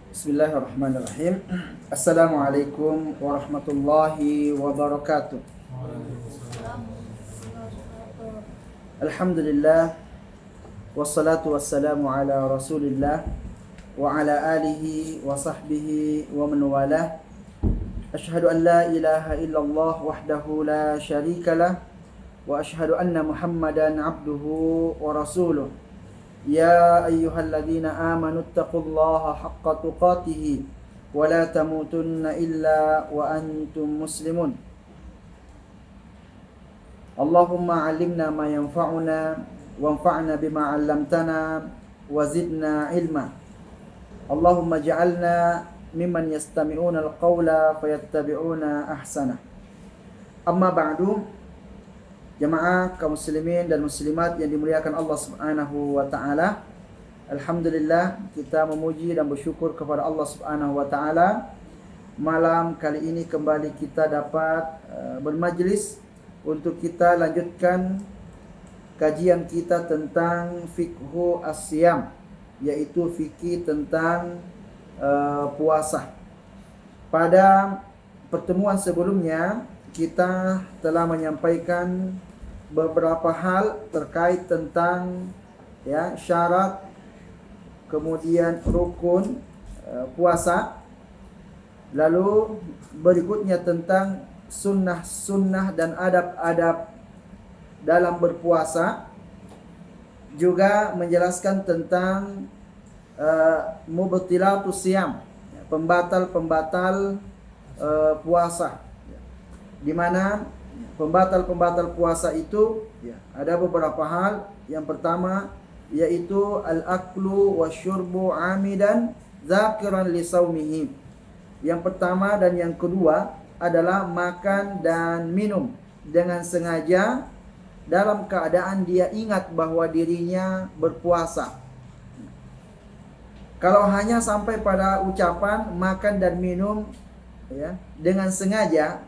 Bismillahirrahmanirrahim. Assalamualaikum warahmatullahi wabarakatuh. Alhamdulillah, wassalatu wassalamu ala rasulillah wa ala alihi wa sahbihi wa man walah. Ashhadu an la ilaha illallah wahdahu la syarika lah, wa ashhadu anna Muhammadan abduhu wa rasuluh. Ya ayyuhalladzina amanu taqullaha haqqa tuqatih wa la tamutunna illa wa antum muslimun. Allahumma 'allimna ma yanfa'una wanfa'na bima 'allamtana wa zidna ilma. Allahumma ja'alna mimman yastami'una al-qawla fayattabi'una ahsana. Amma ba'du. Jamaah kaum muslimin dan muslimat yang dimuliakan Allah Subhanahu wa taala. Alhamdulillah, kita memuji dan bersyukur kepada Allah Subhanahu wa taala. Malam kali ini kembali kita dapat bermajlis untuk kita lanjutkan kajian kita tentang fiqhu as-siyam, yaitu fikih tentang puasa. Pada pertemuan sebelumnya kita telah menyampaikan beberapa hal terkait tentang syarat, kemudian rukun puasa, lalu berikutnya tentang sunnah-sunnah dan adab-adab dalam berpuasa, juga menjelaskan tentang mubtilatus siyam, pembatal-pembatal puasa, di mana pembatal-pembatal puasa itu ada beberapa hal. Yang pertama yaitu al-aklu wasyurbu amidan zakiran li saumihi. Yang pertama dan yang kedua adalah makan dan minum dengan sengaja dalam keadaan dia ingat bahwa dirinya berpuasa. Kalau hanya sampai pada ucapan makan dan minum dengan sengaja,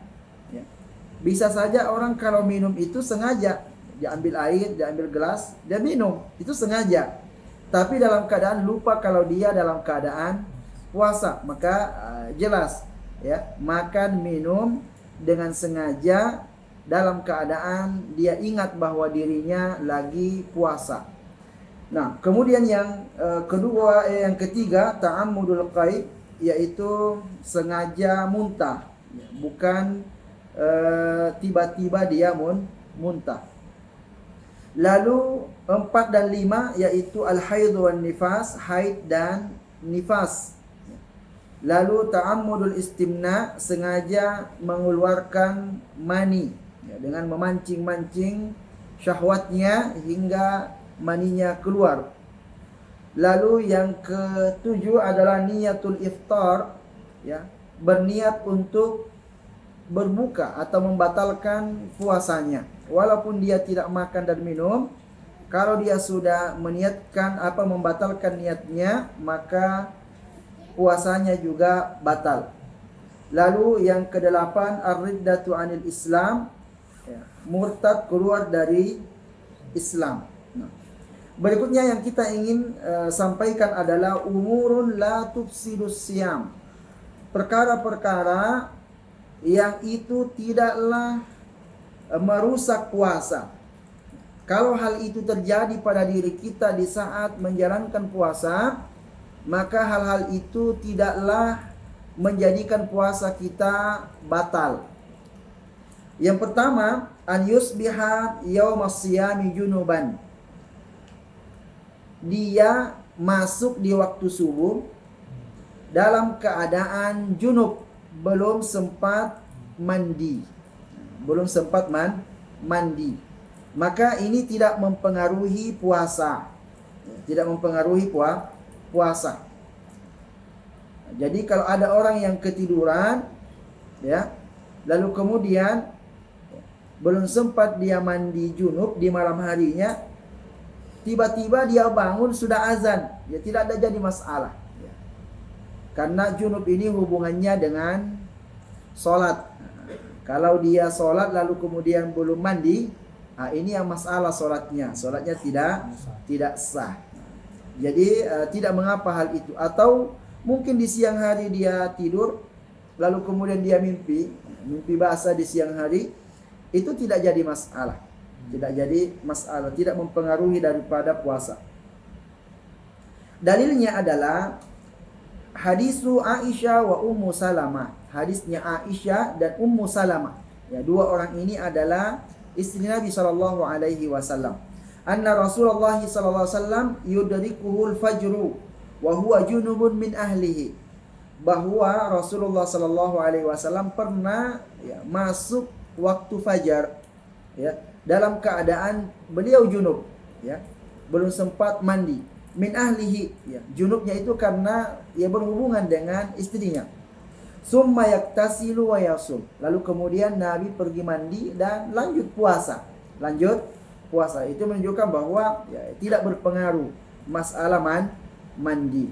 bisa saja orang kalau minum itu sengaja, dia ambil air, dia ambil gelas, dia minum, itu sengaja. Tapi dalam keadaan lupa kalau dia dalam keadaan puasa, maka jelas makan minum dengan sengaja dalam keadaan dia ingat bahwa dirinya lagi puasa. Nah, kemudian yang ketiga ta'ammudul qaid, yaitu sengaja muntah, bukan tiba-tiba dia muntah. Lalu 4 dan 5 yaitu al-haid wan nifas, haid dan nifas. Lalu ta'ammudul istimna, sengaja mengeluarkan mani dengan memancing-mancing syahwatnya hingga maninya keluar. Lalu yang ketujuh adalah niyatul iftar, berniat untuk berbuka atau membatalkan puasanya. Walaupun dia tidak makan dan minum, kalau dia sudah meniatkan membatalkan niatnya, maka puasanya juga batal. Lalu yang kedelapan ar-riddatu anil Islam, murtad, keluar dari Islam. Berikutnya yang kita ingin sampaikan adalah umurun la tufsidus siyam, perkara-perkara yang itu tidaklah merusak puasa. Kalau hal itu terjadi pada diri kita di saat menjalankan puasa, maka hal-hal itu tidaklah menjadikan puasa kita batal. Yang pertama, an yusbiha yaumas siyami junuban. Dia masuk di waktu subuh dalam keadaan junub, belum sempat mandi. Mandi. Maka ini tidak mempengaruhi puasa. Puasa. Jadi kalau ada orang yang ketiduran, lalu kemudian belum sempat dia mandi junub di malam harinya, tiba-tiba dia bangun sudah azan, tidak ada jadi masalah. Karena junub ini hubungannya dengan sholat. Kalau dia sholat lalu kemudian belum mandi, ini yang masalah sholatnya. Sholatnya tidak sah. Jadi tidak mengapa hal itu. Atau mungkin di siang hari dia tidur, lalu kemudian dia mimpi basah di siang hari, itu tidak jadi masalah. Tidak jadi masalah, tidak mempengaruhi daripada puasa. Dalilnya adalah hadisu Aisyah wa Ummu Salamah. Hadisnya Aisyah dan Ummu Salamah. Ya, dua orang ini adalah istri Nabi sallallahu alaihi wasallam. Anna Rasulullah sallallahu alaihi wasallam yudrikuhul fajru wa huwa junubun min ahlihi. Bahwa Rasulullah sallallahu alaihi wasallam pernah masuk waktu fajar dalam keadaan beliau junub, belum sempat mandi. Min ahlihi, junubnya itu karena berhubungan dengan istrinya. Summa yaktasilu wa yasum. Lalu kemudian Nabi pergi mandi dan lanjut puasa. Itu menunjukkan bahwa tidak berpengaruh masalah mandi.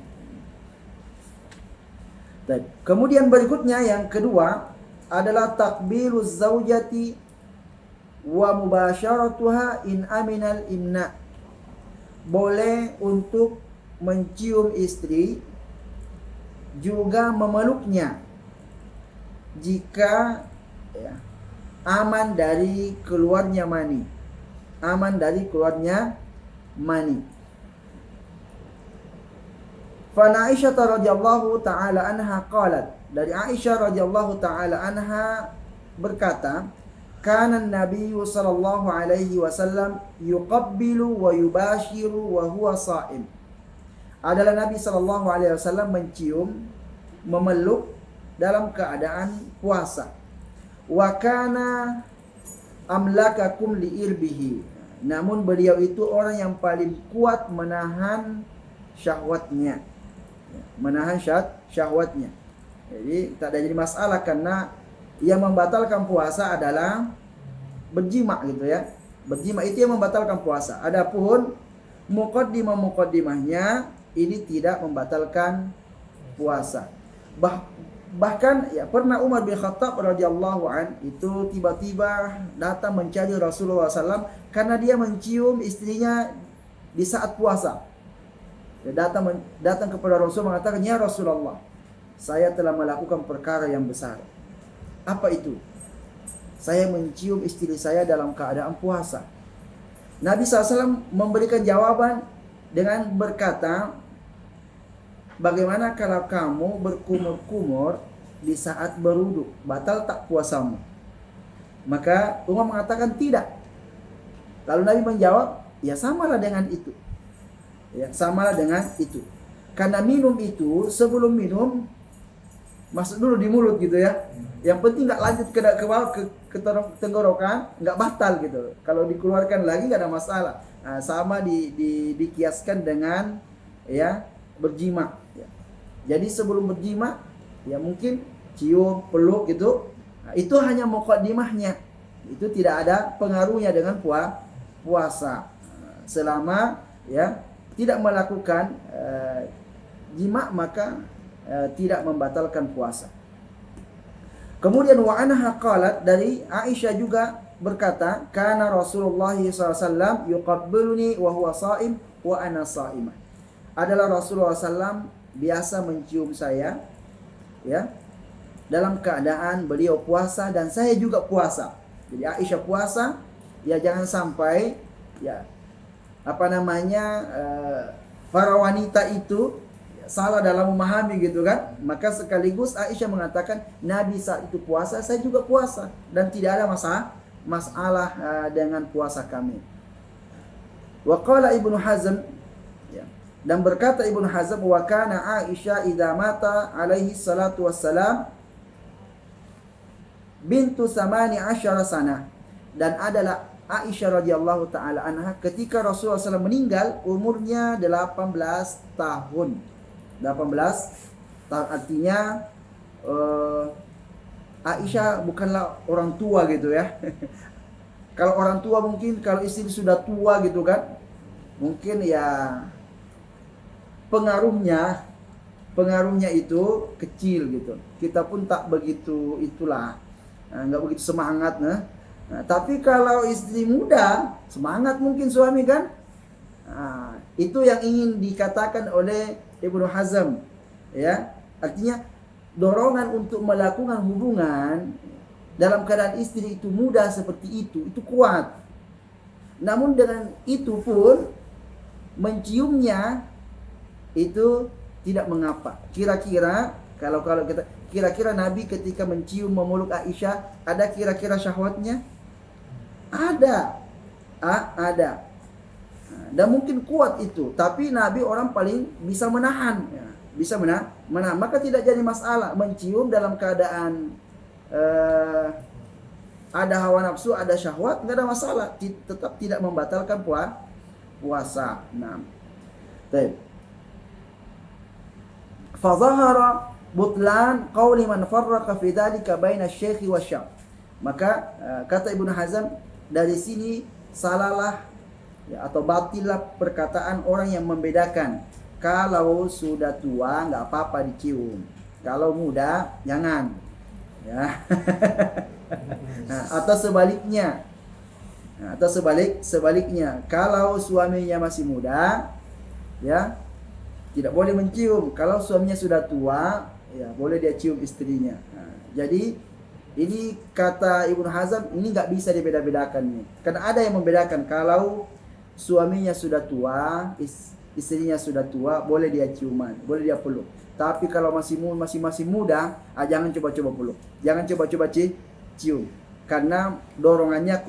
Dan kemudian berikutnya yang kedua adalah takbiluz zaujati wa mubasyaratuha in aminal imna. Boleh untuk mencium istri juga memeluknya jika aman dari keluarnya mani. Fa Aisyah radhiyallahu taala anha qalat, dari Aisyah radhiyallahu taala anha berkata, kana Nabi sallallahu alaihi wasallam yuqabbilu wa yubashiru wa huwa sha'im. Adalah Nabi sallallahu alaihi wasallam mencium, memeluk dalam keadaan puasa. Wa kana amlakakum liirbihi. Namun beliau itu orang yang paling kuat menahan syahwatnya. Jadi tak ada jadi masalah karena yang membatalkan puasa adalah berjima gitu ya. Berjima itu yang membatalkan puasa. Adapun muqaddimahnya ini tidak membatalkan puasa. Bahkan pernah Umar bin Khattab radhiyallahu an itu tiba-tiba datang mencari Rasulullah SAW karena dia mencium istrinya di saat puasa. Dia datang kepada Rasul mengatakan, "Ya Rasulullah, saya telah melakukan perkara yang besar." Apa itu? Saya mencium istri saya dalam keadaan puasa. Nabi SAW memberikan jawaban dengan berkata, bagaimana kalau kamu berkumur-kumur di saat berwudu? Batal tak puasamu? Maka Umar mengatakan tidak. Lalu Nabi menjawab, samalah dengan itu. Samalah dengan itu. Karena minum itu, sebelum minum, masuk dulu di mulut gitu ya. Yang penting nggak lanjut ke bawah ke tenggorokan, nggak batal gitu. Kalau dikeluarkan lagi nggak ada masalah. Nah, sama dikiaskan dengan berjima. Jadi sebelum berjima mungkin cium, peluk gitu. Nah, itu hanya muqaddimahnya. Itu tidak ada pengaruhnya dengan puasa. Selama tidak melakukan jima maka tidak membatalkan puasa. Kemudian wa anha qalat, dari Aisyah juga berkata, kana Rasulullah SAW yuqabbiluni wa huwa sha'im wa ana sha'imah. Adalah Rasulullah SAW biasa mencium saya dalam keadaan beliau puasa dan saya juga puasa. Jadi Aisyah puasa, jangan sampai para wanita itu salah dalam memahami gitu kan. Maka sekaligus Aisyah mengatakan, Nabi saat itu puasa, saya juga puasa dan tidak ada masalah dengan puasa kami. Wa qala Ibnu Hazm, dan berkata Ibnu Hazm, wa kana Aisyah idza mata alaihi salatu wassalam bintu 18 sana. Dan adalah Aisyah radhiyallahu taala anha ketika Rasulullah SAW meninggal umurnya 18 tahun. 18 tahun artinya Aisyah bukanlah orang tua gitu ya. Kalau orang tua mungkin kalau istri sudah tua gitu kan, mungkin pengaruhnya itu kecil gitu. Kita pun tak begitu nggak begitu semangat. Nah, tapi kalau istri muda semangat mungkin suami kan. Itu yang ingin dikatakan oleh Ibnu Hazm, ya. Artinya dorongan untuk melakukan hubungan dalam keadaan istri itu mudah seperti itu kuat. Namun dengan itu pun menciumnya itu tidak mengapa. Kira-kira kalau kita kira-kira Nabi ketika mencium memeluk Aisyah ada kira-kira syahwatnya? Ada. Ada. Dan mungkin kuat itu, tapi Nabi orang paling bisa menahan, ya. Bisa menahan. Maka tidak jadi masalah mencium dalam keadaan ada hawa nafsu, ada syahwat, nggak ada masalah, tetap tidak membatalkan puasa. Nah, baik. Fadhahara butlan qauli man farraqa fi dzalika baina asy-syaikh wasyab. Maka kata Ibnu Hazm, dari sini salahlah, ya, atau batillah perkataan orang yang membedakan kalau sudah tua nggak apa-apa dicium, kalau muda jangan, ya. Nah, atau sebaliknya, sebaliknya kalau suaminya masih muda, ya, tidak boleh mencium. Kalau suaminya sudah tua, ya boleh dia cium istrinya. Nah, jadi ini kata Ibnu Hazm, ini nggak bisa dibeda-bedakan nih. Karena ada yang membedakan kalau suaminya sudah tua, istrinya sudah tua, boleh dia ciuman, boleh dia peluk. Tapi kalau masih muda, jangan coba-coba peluk, jangan coba-coba cium, karena dorongannya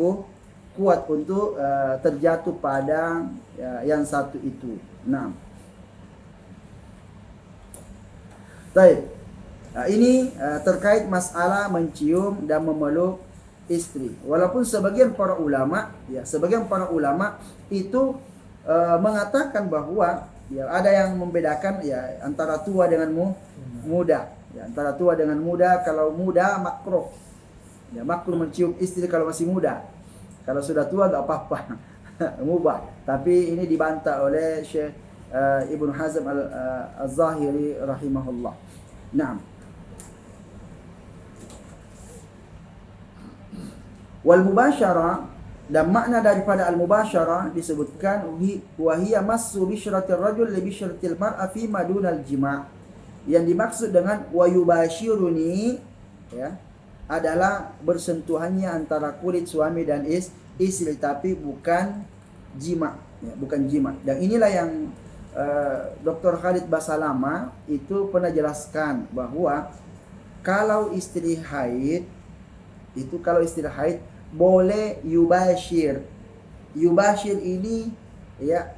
kuat untuk terjatuh pada yang satu itu. Nah, baik. Nah, ini terkait masalah mencium dan memeluk istri. Walaupun sebagian para ulama itu mengatakan bahwa ya ada yang membedakan ya antara tua dengan muda. Ya, antara tua dengan muda, kalau muda makruh. Ya, makruh mencium istri kalau masih muda. Kalau sudah tua enggak apa-apa. Mubah. Tapi ini dibantah oleh Syekh Ibnu Hazm Al-Zahiri rahimahullah. Naam. Wal mubasyarah, dan makna daripada al mubasyarah disebutkan wa hiya massu bisyratir rajul li bisyratil mar'a fi madunal jima'. Yang dimaksud dengan wa yubasyiruni, ya, adalah bersentuhannya antara kulit suami dan istri, tapi bukan jima', ya, bukan jima'. Dan inilah yang Dr. Khalid Basalamah itu pernah jelaskan bahwa kalau istri haid boleh yubashir. Yubashir ini ya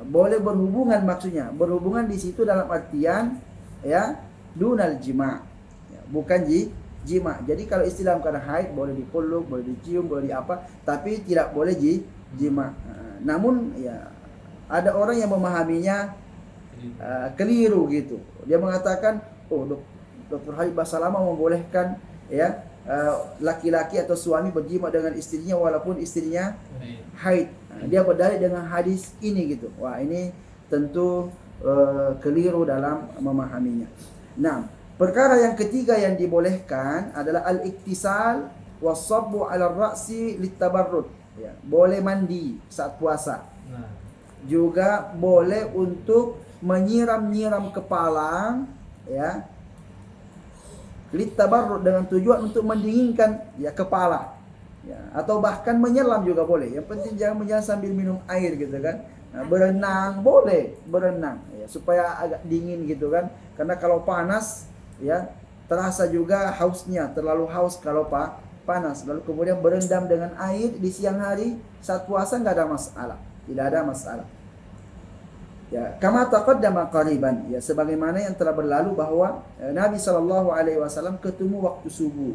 boleh berhubungan, maksudnya berhubungan di situ dalam artian ya dunal jima', ya, bukan jima'. Jadi kalau istri dalam keadaan haid boleh dipeluk, boleh dicium, boleh apa, tapi tidak boleh jima'. Namun ya ada orang yang memahaminya keliru gitu. Dia mengatakan, Dr. Khalid Basalamah membolehkan ya laki-laki atau suami berjima dengan istrinya walaupun istrinya haid. Dia berdalil dengan hadis ini gitu. Wah, ini tentu keliru dalam memahaminya. Nah, perkara yang ketiga yang dibolehkan adalah al-iktisal was-sabbu 'ala ar-ra'si lit-tabarrud. Ya, boleh mandi saat puasa. Juga boleh untuk menyiram-nyiram kepala, ya, litabarrud, dengan tujuan untuk mendinginkan ya kepala, ya, atau bahkan menyelam juga boleh. Yang penting jangan menyelam sambil minum air gitu kan. Nah, berenang boleh, berenang ya, supaya agak dingin gitu kan. Karena kalau panas ya terasa juga hausnya, terlalu haus kalau panas. Lalu kemudian berendam dengan air di siang hari saat puasa nggak ada masalah, tidak ada masalah. Ya, kama taqaddama qariban, ya sebagaimana yang telah berlalu bahwa Nabi sallallahu alaihi wasallam ketemu waktu subuh,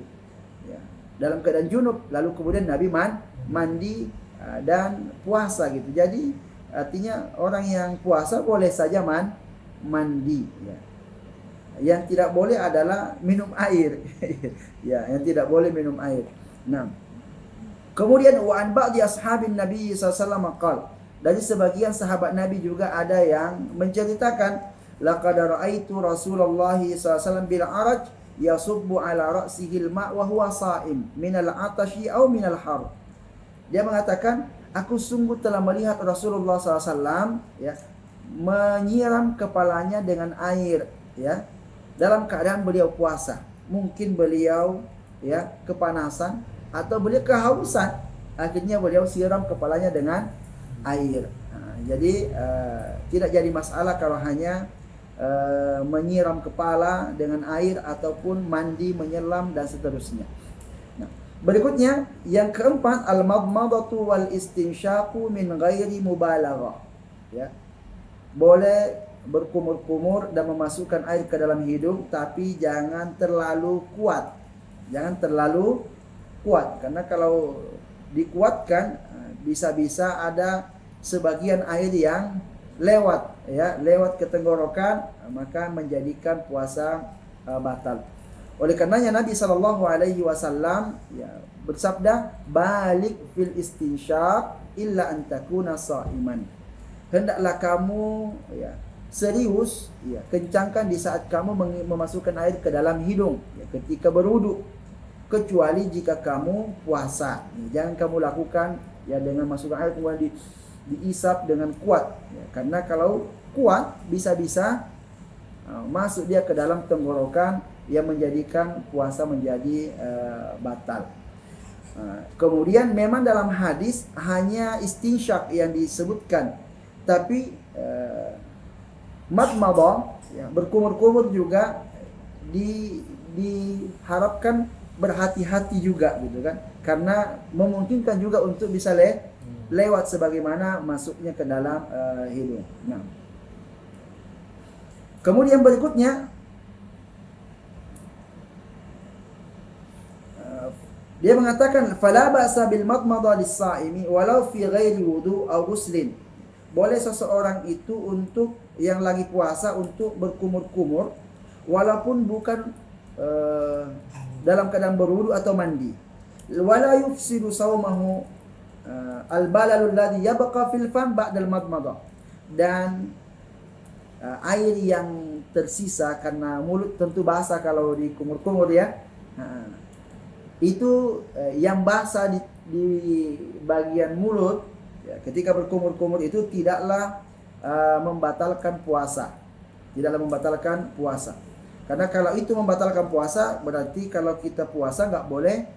ya, dalam keadaan junub, lalu kemudian Nabi mandi dan puasa gitu. Jadi artinya orang yang puasa boleh saja mandi, ya. Yang tidak boleh adalah minum air. Ya, yang tidak boleh minum air. Nah, kemudian wa an ba'di ashabin Nabi sallallahu alaihi wasallam qala, dari sebagian sahabat Nabi juga ada yang menceritakan, laqad ra'aitu Rasulullah SAW bil araj yasubbu ala ra'sihi al-ma' wa huwa sha'im min al-'atashi aw min al-har. Dia mengatakan, aku sungguh telah melihat Rasulullah SAW ya menyiram kepalanya dengan air ya dalam keadaan beliau puasa. Mungkin beliau ya kepanasan atau beliau kehausan, akhirnya beliau siram kepalanya dengan air. Jadi tidak jadi masalah kalau hanya menyiram kepala dengan air ataupun mandi menyelam dan seterusnya. Nah, berikutnya yang keempat, al-madmadatu wal istinsyaqu min ghairi mubalaghah. Ya. Boleh berkumur-kumur dan memasukkan air ke dalam hidung, tapi jangan terlalu kuat. Jangan terlalu kuat, karena kalau dikuatkan bisa-bisa ada sebagian air yang lewat ya, lewat ke tenggorokan, maka menjadikan puasa batal. Oleh karenanya Nabi sallallahu alaihi wasallam ya bersabda, "Balik fil istinsyaq illa an takuna sha'iman." Hendaklah kamu ya serius ya kencangkan di saat kamu memasukkan air ke dalam hidung ya, ketika berwudu, kecuali jika kamu puasa. Jangan kamu lakukan ya dengan masukkan air kemudian diisap dengan kuat ya, karena kalau kuat bisa-bisa masuk dia ke dalam tenggorokan yang menjadikan puasa menjadi batal. Kemudian memang dalam hadis hanya istinsyak yang disebutkan, tapi madmadah ya, berkumur-kumur juga diharapkan berhati-hati juga gitu kan, karena memungkinkan juga untuk bisa lewat sebagaimana masuknya ke dalam hidung. Nah, kemudian berikutnya dia mengatakan fala ba'sa bil madmadah lis-sha'imi walau fi ghairi wudu aw ghuslin. Boleh seseorang itu untuk yang lagi puasa untuk berkumur-kumur walaupun bukan dalam keadaan berwudu atau mandi. Wala yufsidu saumahu al-balalul ladzi yabqa fil fam ba'dal madmadah. Dan air yang tersisa karena mulut tentu basah kalau dikumur-kumur ya. Itu yang basah di bagian mulut ya, ketika berkumur-kumur itu tidaklah membatalkan puasa. Tidaklah membatalkan puasa. Karena kalau itu membatalkan puasa, berarti kalau kita puasa nggak boleh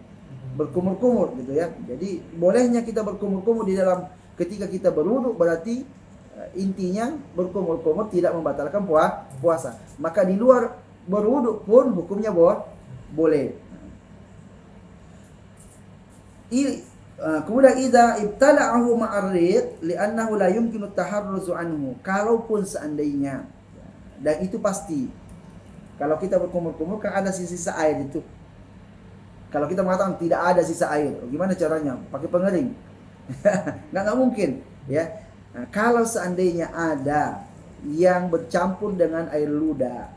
berkumur-kumur gitu ya. Jadi bolehnya kita berkumur-kumur di dalam ketika kita berwudu, berarti intinya berkumur-kumur tidak membatalkan puasa. Maka di luar berwudu pun hukumnya boleh. Kemudian idza ibtala'ahu ma'arrid li'annahu la yumkinu taharruzu anhu. Kalaupun seandainya, dan itu pasti, kalau kita berkumur-kumur kan ada sisa air itu. Kalau kita mengatakan tidak ada sisa air, gimana caranya? Pakai pengering? nggak mungkin, ya. Nah, kalau seandainya ada yang bercampur dengan air ludah,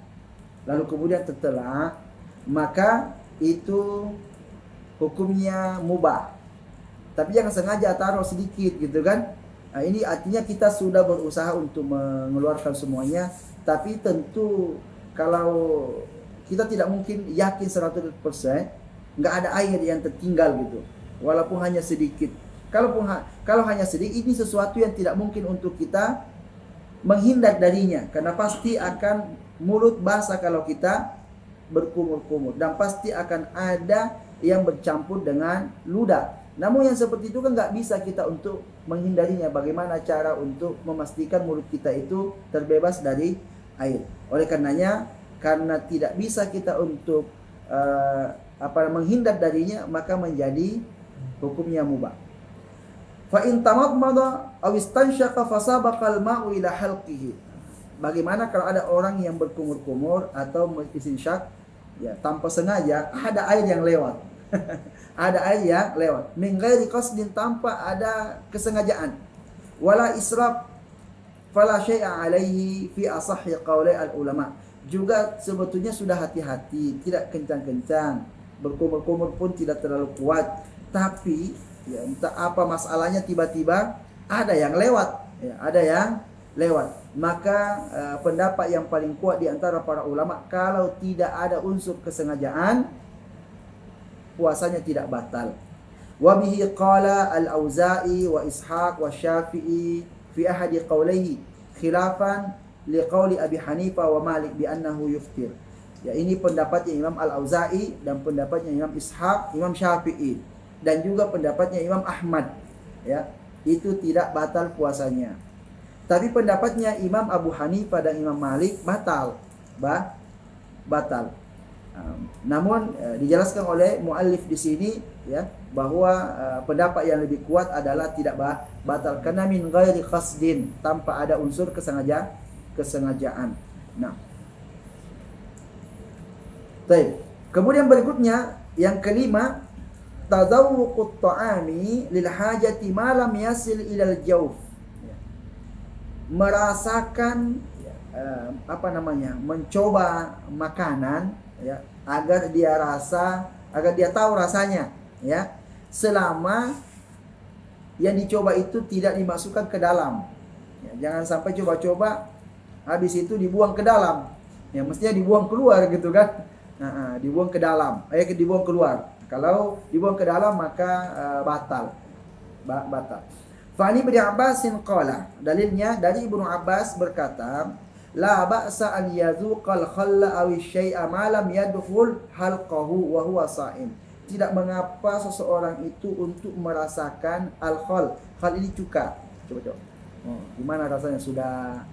lalu kemudian tertelan, maka itu hukumnya mubah. Tapi jangan sengaja taruh sedikit gitu kan. Nah, ini artinya kita sudah berusaha untuk mengeluarkan semuanya, tapi tentu kalau kita tidak mungkin yakin 100% nggak ada air yang tertinggal gitu, walaupun hanya sedikit. Kalau hanya sedikit, ini sesuatu yang tidak mungkin untuk kita menghindar darinya, karena pasti akan mulut basah kalau kita berkumur-kumur, dan pasti akan ada yang bercampur dengan ludah. Namun yang seperti itu kan nggak bisa kita untuk menghindarinya. Bagaimana cara untuk memastikan mulut kita itu terbebas dari air? Oleh karenanya, karena tidak bisa kita untuk menghindar darinya, maka menjadi hukumnya mubah. Fa in tamadmada aw istanshaqa fasabaqal ma'u ila halqihi. Bagaimana kalau ada orang yang berkumur-kumur atau istinsyak ya tanpa sengaja, ada air yang lewat. Ada air yang lewat min ghairi qasdin, tanpa ada kesengajaan. Wala israf fala syai'a alaihi fi asahhi qauli al ulama. Juga sebetulnya sudah hati-hati, tidak kencang-kencang, berkumur-kumur pun tidak terlalu kuat. Tapi ya entah apa masalahnya, tiba-tiba ada yang lewat, ya, ada yang lewat. Maka pendapat yang paling kuat di antara para ulama, kalau tidak ada unsur kesengajaan, puasanya tidak batal. Wa bihi qala al-Auza'i wa Ishaq wa Syafi'i fi ahadi qawlihi khilafan liqauli Abi Hanifah wa Malik bi annahu yuftir. Ya, ini pendapatnya Imam Al-Auza'i dan pendapatnya Imam Ishaq, Imam Syafi'i dan juga pendapatnya Imam Ahmad. Ya, itu tidak batal puasanya. Tapi pendapatnya Imam Abu Hanifah dan Imam Malik batal. Batal. Namun dijelaskan oleh muallif di sini ya bahwa pendapat yang lebih kuat adalah tidak batal karena min ghairi qasdin, tanpa ada unsur kesengajaan. Nah. Baik. Kemudian berikutnya yang kelima, tadawwuqut ta'ami lil hajati ma lam yasil ilal jawf. Merasakan mencoba makanan ya agar dia tahu rasanya ya, selama yang dicoba itu tidak dimasukkan ke dalam ya, jangan sampai coba-coba habis itu dibuang ke dalam ya, mestinya dibuang keluar gitu kan. Dibuang ke dalam dibuang keluar. Kalau dibuang ke dalam maka batal. Fani bin Abbasin qala, dalilnya dari Ibnu Abbas berkata, la ba'sa an yazuqal khalla aw syai'a ma lam yadkhul halqahu wa huwa sha'im. Tidak mengapa seseorang itu untuk merasakan al-khal. Khal ini cuka. Coba. Gimana rasanya, sudah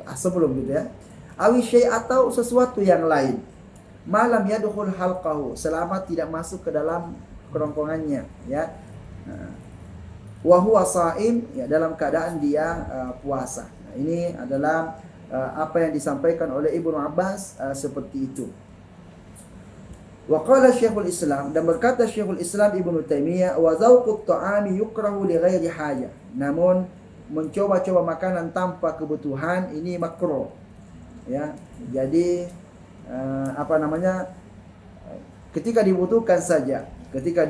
asam belum gitu ya? Aw syai' atau sesuatu yang lain. Ma lam yadkhul halqahu, selama tidak masuk ke dalam kerongkongannya ya. Wa huwa sha'im, ya dalam keadaan dia puasa. Ini adalah apa yang disampaikan oleh Ibnu Abbas seperti itu. Wa qala Syekhul Islam, dan berkata Syekhul Islam Ibnu Taimiyah, wa zauqut ta'ami yukrahu li ghairi haja. Namun mencoba-coba makanan tanpa kebutuhan ini makruh. Ya, jadi ketika dibutuhkan saja, ketika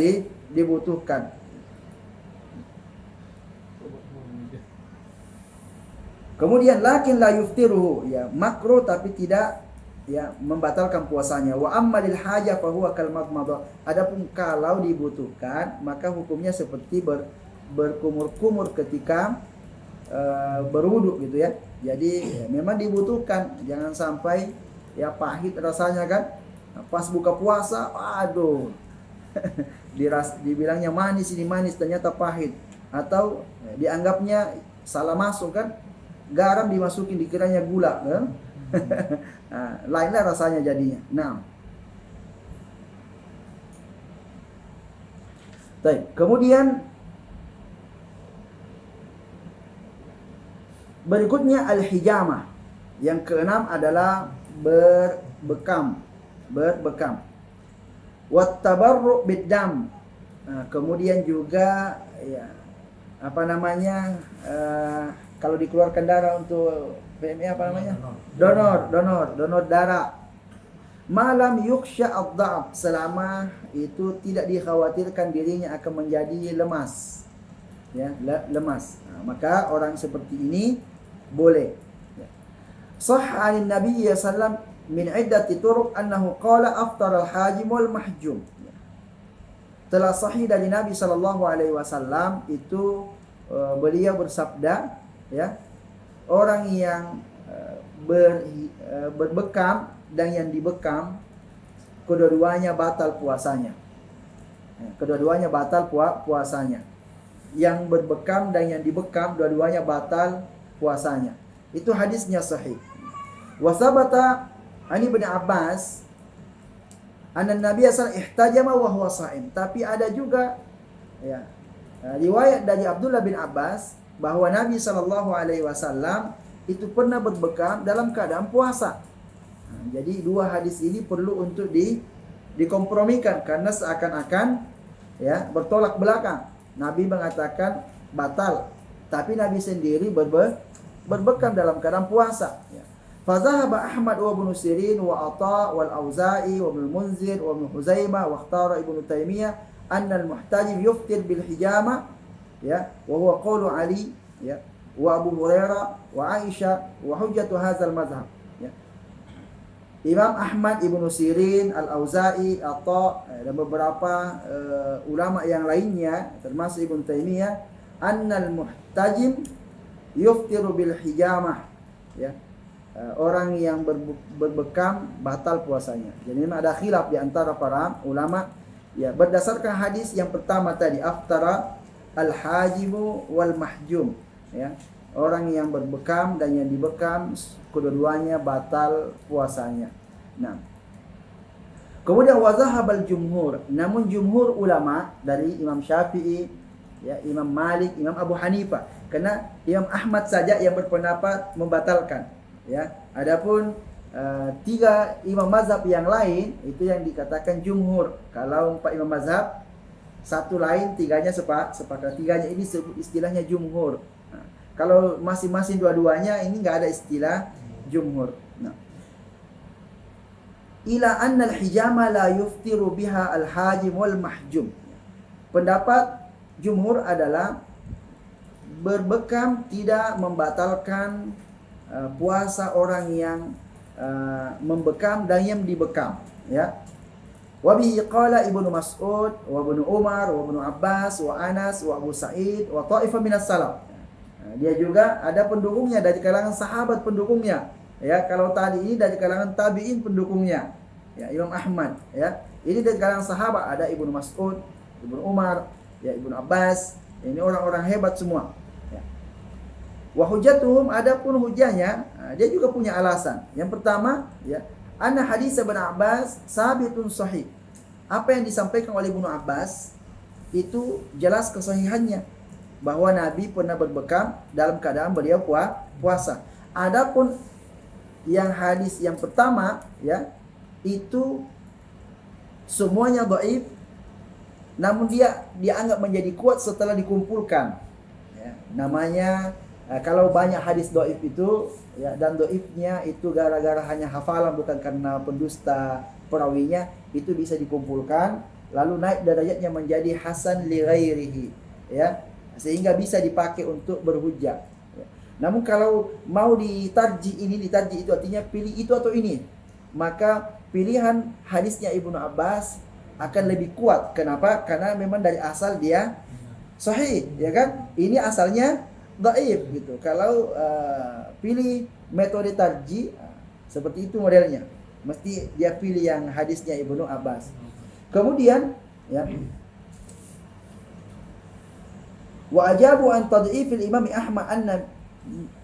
dibutuhkan. Kemudian lakin la yuftiruhu, ya makruh tapi tidak ya membatalkan puasanya. Wa ammalil haja fa huwa kal madmadah. Adapun kalau dibutuhkan maka hukumnya seperti berkumur-kumur ketika berwudu gitu ya. Jadi ya, memang dibutuhkan, jangan sampai ya pahit rasanya kan. Pas buka puasa, aduh. Dibilangnya manis, ini manis ternyata pahit, atau dianggapnya salah masuk kan. Garam dimasukin dikiranya gula kan? Lainlah rasanya jadinya. Nah, baik. Kemudian berikutnya al-hijamah. Yang keenam adalah berbekam. Wat tabarru biddam. Kemudian juga ya kalau dikeluarkan darah untuk PMI donor darah. Malam yuksha ad-dha'f, selama itu tidak dikhawatirkan dirinya akan menjadi lemas. Ya, lemas. Maka orang seperti ini boleh. Sahha 'an Nabi sallallahu alaihi wasallam min iddati turuq annahu qala aftara al-hajim wal mahjum. Telah sahih dari Nabi sallallahu alaihi wasallam itu beliau bersabda ya, orang yang berbekam dan yang dibekam kedua-duanya batal puasanya. Kedua-duanya batal puasanya. Yang berbekam dan yang dibekam dua-duanya batal puasanya. Itu hadisnya sahih. Wa sabata ani bin Abbas anna Nabi sallallahu alaihi wasallam ihtajama wa huwa sha'im. Tapi ada juga ya riwayat dari Abdullah bin Abbas bahwa Nabi sallallahu alaihi wasallam itu pernah berbekam dalam keadaan puasa. Jadi dua hadis ini perlu untuk dikompromikan karena seakan-akan ya bertolak belakang. Nabi mengatakan batal, tapi Nabi sendiri berbekam dalam keadaan puasa. Fazahaba Ahmad wa Ibnu Sirin wa Atha wal Auza'i wa Ibnu Munzir wa Ibnu Huzaimah wa ikhtara Ibnu Taimiyah anna al-muhtajim yuftir bil hijama ya, wa huwa qaulu Ali ya, wa Abu Hurairah wa Aisyah wa hujjatu hadzal mazhab ya. Imam Ahmad, Ibnu Sirin, Al-Auza'i, Atha dan beberapa ulama yang lainnya termasuk Ibnu Taimiyah, annal muhtajim yuftiru bil hijamah, ya. Orang yang berbekam batal puasanya. Jadi memang ada khilaf di antara para ulama, ya, berdasarkan hadis yang pertama tadi, aftara al-hajimu wal mahjum, ya. Orang yang berbekam dan yang dibekam kedua-duanya batal puasanya. Nah, kemudian wazahabal jumhur, namun jumhur ulama dari Imam Syafi'i, ya, Imam Malik, Imam Abu Hanifah, karena Imam Ahmad saja yang berpendapat membatalkan, ya. Adapun tiga imam mazhab yang lain itu yang dikatakan jumhur. Kalau empat imam mazhab, satu lain, tiganya sepakat. Tiganya ini istilahnya jumhur. Nah, kalau masing-masing dua-duanya ini nggak ada istilah jumhur. Nah, ila anna al-hijama la yuftiru biha al-hajim wal mahjum. Pendapat jumhur adalah berbekam tidak membatalkan puasa orang yang membekam dan yang dibekam, ya. Wa bihi qala Ibnu Mas'ud wa Ibnu Umar wa Ibnu Abbas wa Anas wa Abu Sa'id wa ta'ifah minas salaf. Dia juga ada pendukungnya dari kalangan sahabat pendukungnya, ya. Kalau tadi ini dari kalangan tabi'in pendukungnya, ya, Imam Ahmad, ya. Ini dari kalangan sahabat ada Ibnu Mas'ud, Ibnu Umar, ya, Ibnu Abbas. Ini orang-orang hebat semua. Wa hujjatuhum, adapun hujahnya, dia juga punya alasan. Yang pertama, ya, anna hadis Ibnu Abbas sabitun sahih. Apa yang disampaikan oleh Ibnu Abbas itu jelas kesahihannya, bahwa Nabi pernah berbekam dalam keadaan beliau puasa. Adapun yang hadis yang pertama, ya, itu semuanya dhaif, namun dia dianggap menjadi kuat setelah dikumpulkan, ya. Namanya kalau banyak hadis dhaif itu, ya, dan dhaifnya itu gara-gara hanya hafalan bukan karena pendusta perawinya, itu bisa dikumpulkan lalu naik derajatnya menjadi hasan li ghairihi, ya, sehingga bisa dipakai untuk berhujjah, ya. Namun kalau mau ditarji itu artinya pilih itu atau ini, maka pilihan hadisnya Ibnu Abbas akan lebih kuat. Kenapa? Karena memang dari asal dia sahih, ya kan? Ini asalnya dhaif gitu. Kalau pilih metode tarji, seperti itu modelnya. Mesti dia pilih yang hadisnya Ibnu Abbas. Kemudian, ya, wa ajabu an tad'ifil Imam Ahmad anna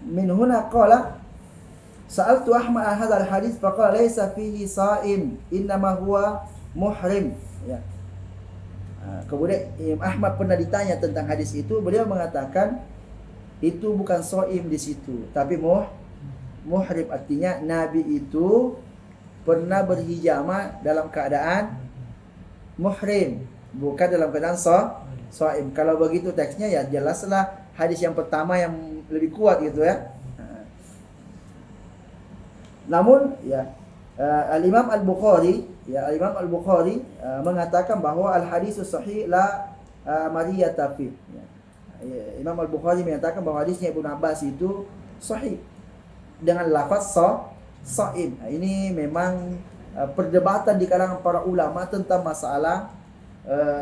min huna qala sa'altu Ahmad an hadzal hadis faqala laysa fihi sha'im innama huwa muhrim, ya. Kemudian Imam Ahmad pernah ditanya tentang hadis itu, beliau mengatakan itu bukan shaim di situ, tapi muhrim, artinya Nabi itu pernah berhijama dalam keadaan muhrim, bukan dalam keadaan shaim. Kalau begitu teksnya, ya jelaslah hadis yang pertama yang lebih kuat gitu, ya. Namun, ya, Al-Imam Al-Bukhari, ya, Al-Imam Al-Bukhari mengatakan bahwa al-hadisus sahih la mariyata fi, ya. Imam Al-Bukhari menyatakan bahwa hadisnya Ibnu Abbas itu sahih dengan lafaz shaim. Ini memang perdebatan di kalangan para ulama tentang masalah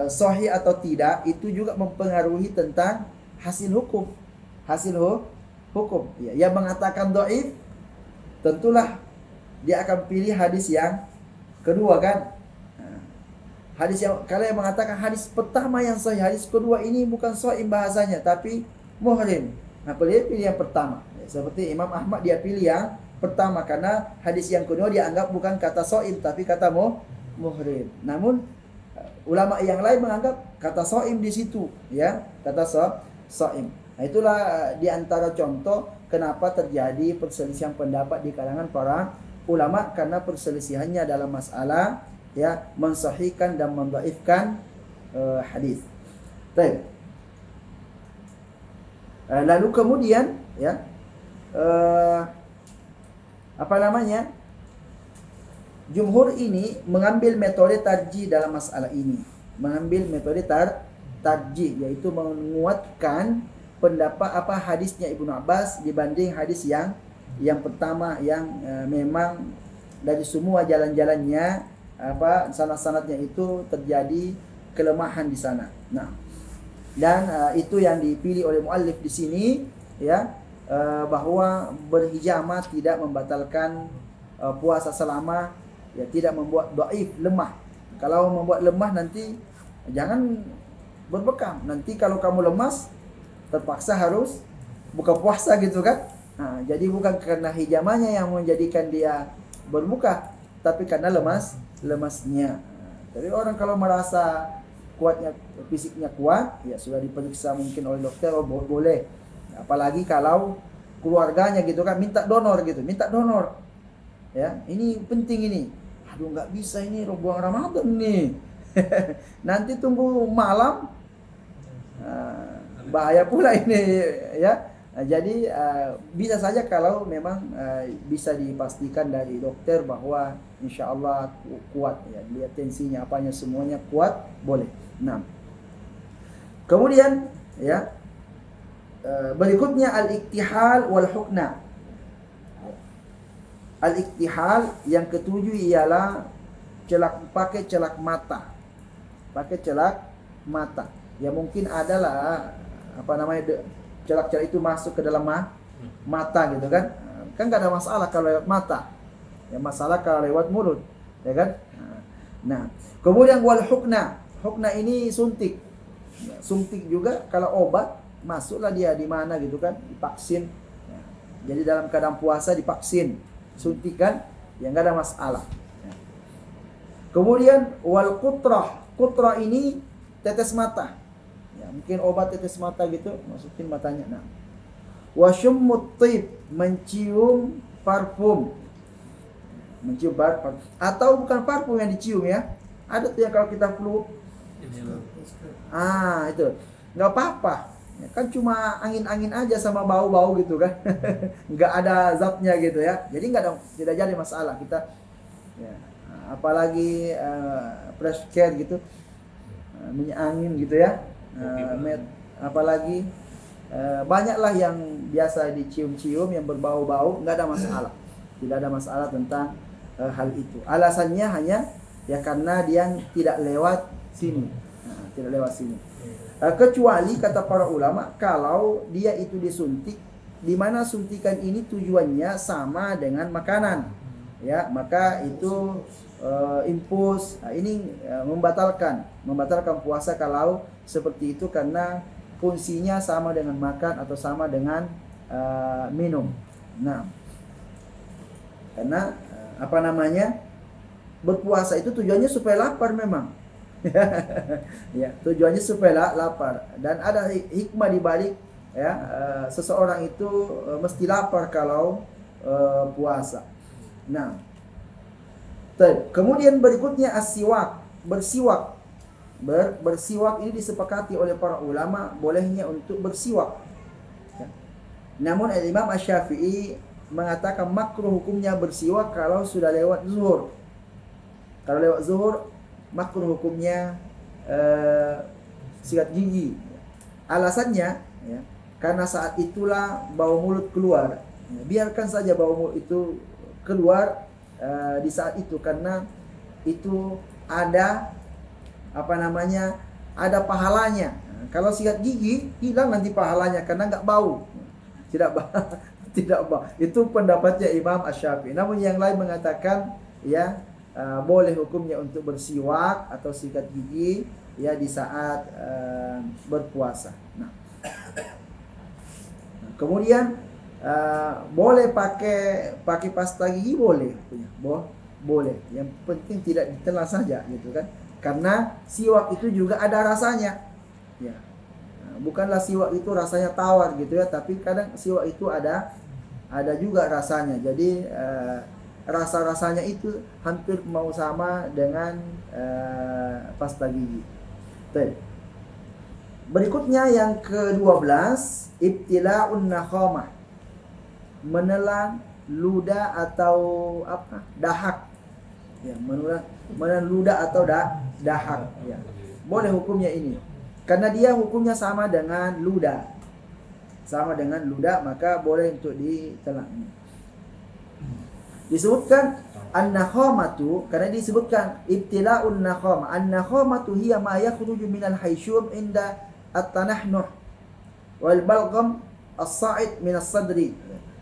sahih atau tidak, itu juga mempengaruhi tentang hasil hukum. Ya, yang mengatakan dhaif tentulah dia akan pilih hadis yang kedua, kan? Hadis yang, kalau yang mengatakan hadis pertama yang sahih, hadis kedua ini bukan shaim bahasanya tapi muhrim, nah beliau pilih yang pertama, ya. Seperti Imam Ahmad, dia pilih yang pertama karena hadis yang kedua dianggap bukan kata shaim tapi kata muhrim. Namun ulama yang lain menganggap kata shaim di situ, ya, kata shaim. Nah, itulah di antara contoh kenapa terjadi perselisihan pendapat di kalangan para ulama, karena perselisihannya dalam masalah, ya, mensahihkan dan mendhaifkan hadis. Baik. Lalu kemudian, ya, apa namanya? Jumhur ini mengambil metode tarjih dalam masalah ini. Mengambil metode tarjih, yaitu menguatkan pendapat hadisnya Ibnu Abbas dibanding hadis yang pertama yang memang dari semua jalan-jalannya, sanad-sanadnya itu terjadi kelemahan di sana. Nah, dan itu yang dipilih oleh muallif di sini, ya, bahwa berhijama tidak membatalkan puasa selama ya tidak membuat dhaif, lemah. Kalau membuat lemah nanti jangan berbekam. Nanti kalau kamu lemas terpaksa harus buka puasa gitu kan. Nah, jadi bukan karena hijamanya yang menjadikan dia berbuka, tapi karena lemasnya. Jadi orang kalau merasa kuatnya, fisiknya kuat, ya sudah diperiksa mungkin oleh dokter, oh boleh. Apalagi kalau keluarganya gitu kan minta donor gitu, minta donor. Ya, ini penting ini. Aduh nggak bisa ini buang Ramadan nih. Nanti tunggu malam, bahaya pula ini ya. Jadi bisa saja kalau memang bisa dipastikan dari dokter bahwa insya Allah kuat ya, lihat tensinya apanya semuanya kuat, boleh. Nah, kemudian ya berikutnya al-iktihal wal hukna. Al-iktihal yang ketujuh ialah pakai celak mata. Pakai celak mata. Ya mungkin adalah celak-celak itu masuk ke dalam mata gitu kan. Kan nggak ada masalah kalau lewat mata. Ya masalah kalau lewat mulut, ya kan? Nah, kemudian wal hukna. Hukna ini suntik. Ya, suntik juga kalau obat masuklah dia di mana gitu kan, divaksin. Ya, jadi dalam keadaan puasa divaksin, suntikan, ya nggak ada masalah. Ya. Kemudian wal qutrah. Qutrah ini tetes mata. Ya, mungkin obat tetes mata gitu, masukin matanya. Nah, wasyummut tib, mencium parfum. Mencium parfum atau bukan parfum yang dicium ya. Ada tuh yang kalau kita flu. Itu. Enggak apa-apa. Ya, kan cuma angin-angin aja sama bau-bau gitu kan. Enggak ada zatnya gitu ya. Jadi tidak jadi masalah kita ya. Apalagi fresh care gitu. Minyak angin gitu ya. Apalagi banyaklah yang biasa dicium-cium yang berbau-bau, nggak ada masalah, tidak ada masalah tentang hal itu. Alasannya hanya ya karena dia tidak lewat sini, tidak lewat sini. Kecuali kata para ulama kalau dia itu disuntik, di mana suntikan ini tujuannya sama dengan makanan, ya maka itu infus. Nah, ini membatalkan puasa kalau seperti itu karena fungsinya sama dengan makan atau sama dengan minum. Nah, karena berpuasa itu tujuannya supaya lapar memang. Ya, tujuannya supaya lapar dan ada hikmah di balik ya seseorang itu mesti lapar kalau puasa. Nah, kemudian berikutnya as-siwak, bersiwak. Bersiwak ini disepakati oleh para ulama bolehnya untuk bersiwak. Ya. Namun Imam Asy-Syafi'i mengatakan makruh hukumnya bersiwak kalau sudah lewat zuhur. Kalau lewat zuhur makruh hukumnya sikat gigi. Alasannya ya, karena saat itulah bau mulut keluar. Ya, biarkan saja bau mulut itu keluar di saat itu karena itu ada ada pahalanya. Kalau sikat gigi hilang nanti pahalanya karena nggak bau, tidak bau. Itu pendapatnya Imam Asy-Syafi'i. Namun yang lain mengatakan ya boleh hukumnya untuk bersiwak atau sikat gigi ya di saat berpuasa. Nah, kemudian boleh pakai pasta gigi boleh, boleh. Yang penting tidak ditelan saja gitu kan. Karena siwak itu juga ada rasanya. Ya. Bukanlah siwak itu rasanya tawar gitu ya, tapi kadang siwak itu ada juga rasanya. Jadi rasa-rasanya itu hampir mau sama dengan pasta gigi. Berikutnya yang ke-12, ibtila'un nakhamah. Menelan ludah atau dahak. Ya, menelan ludah atau dahak ya. Boleh hukumnya ini. Karena dia hukumnya sama dengan ludah. Sama dengan ludah maka boleh untuk ditelan. Disebutkan An-nakhamatu, karena disebutkan ibtila'un nakhama. An-nakhamatu hiya ma yakhruju minal hayshum inda at-tanahnuh wal balgham as-sa'id min as-sadri.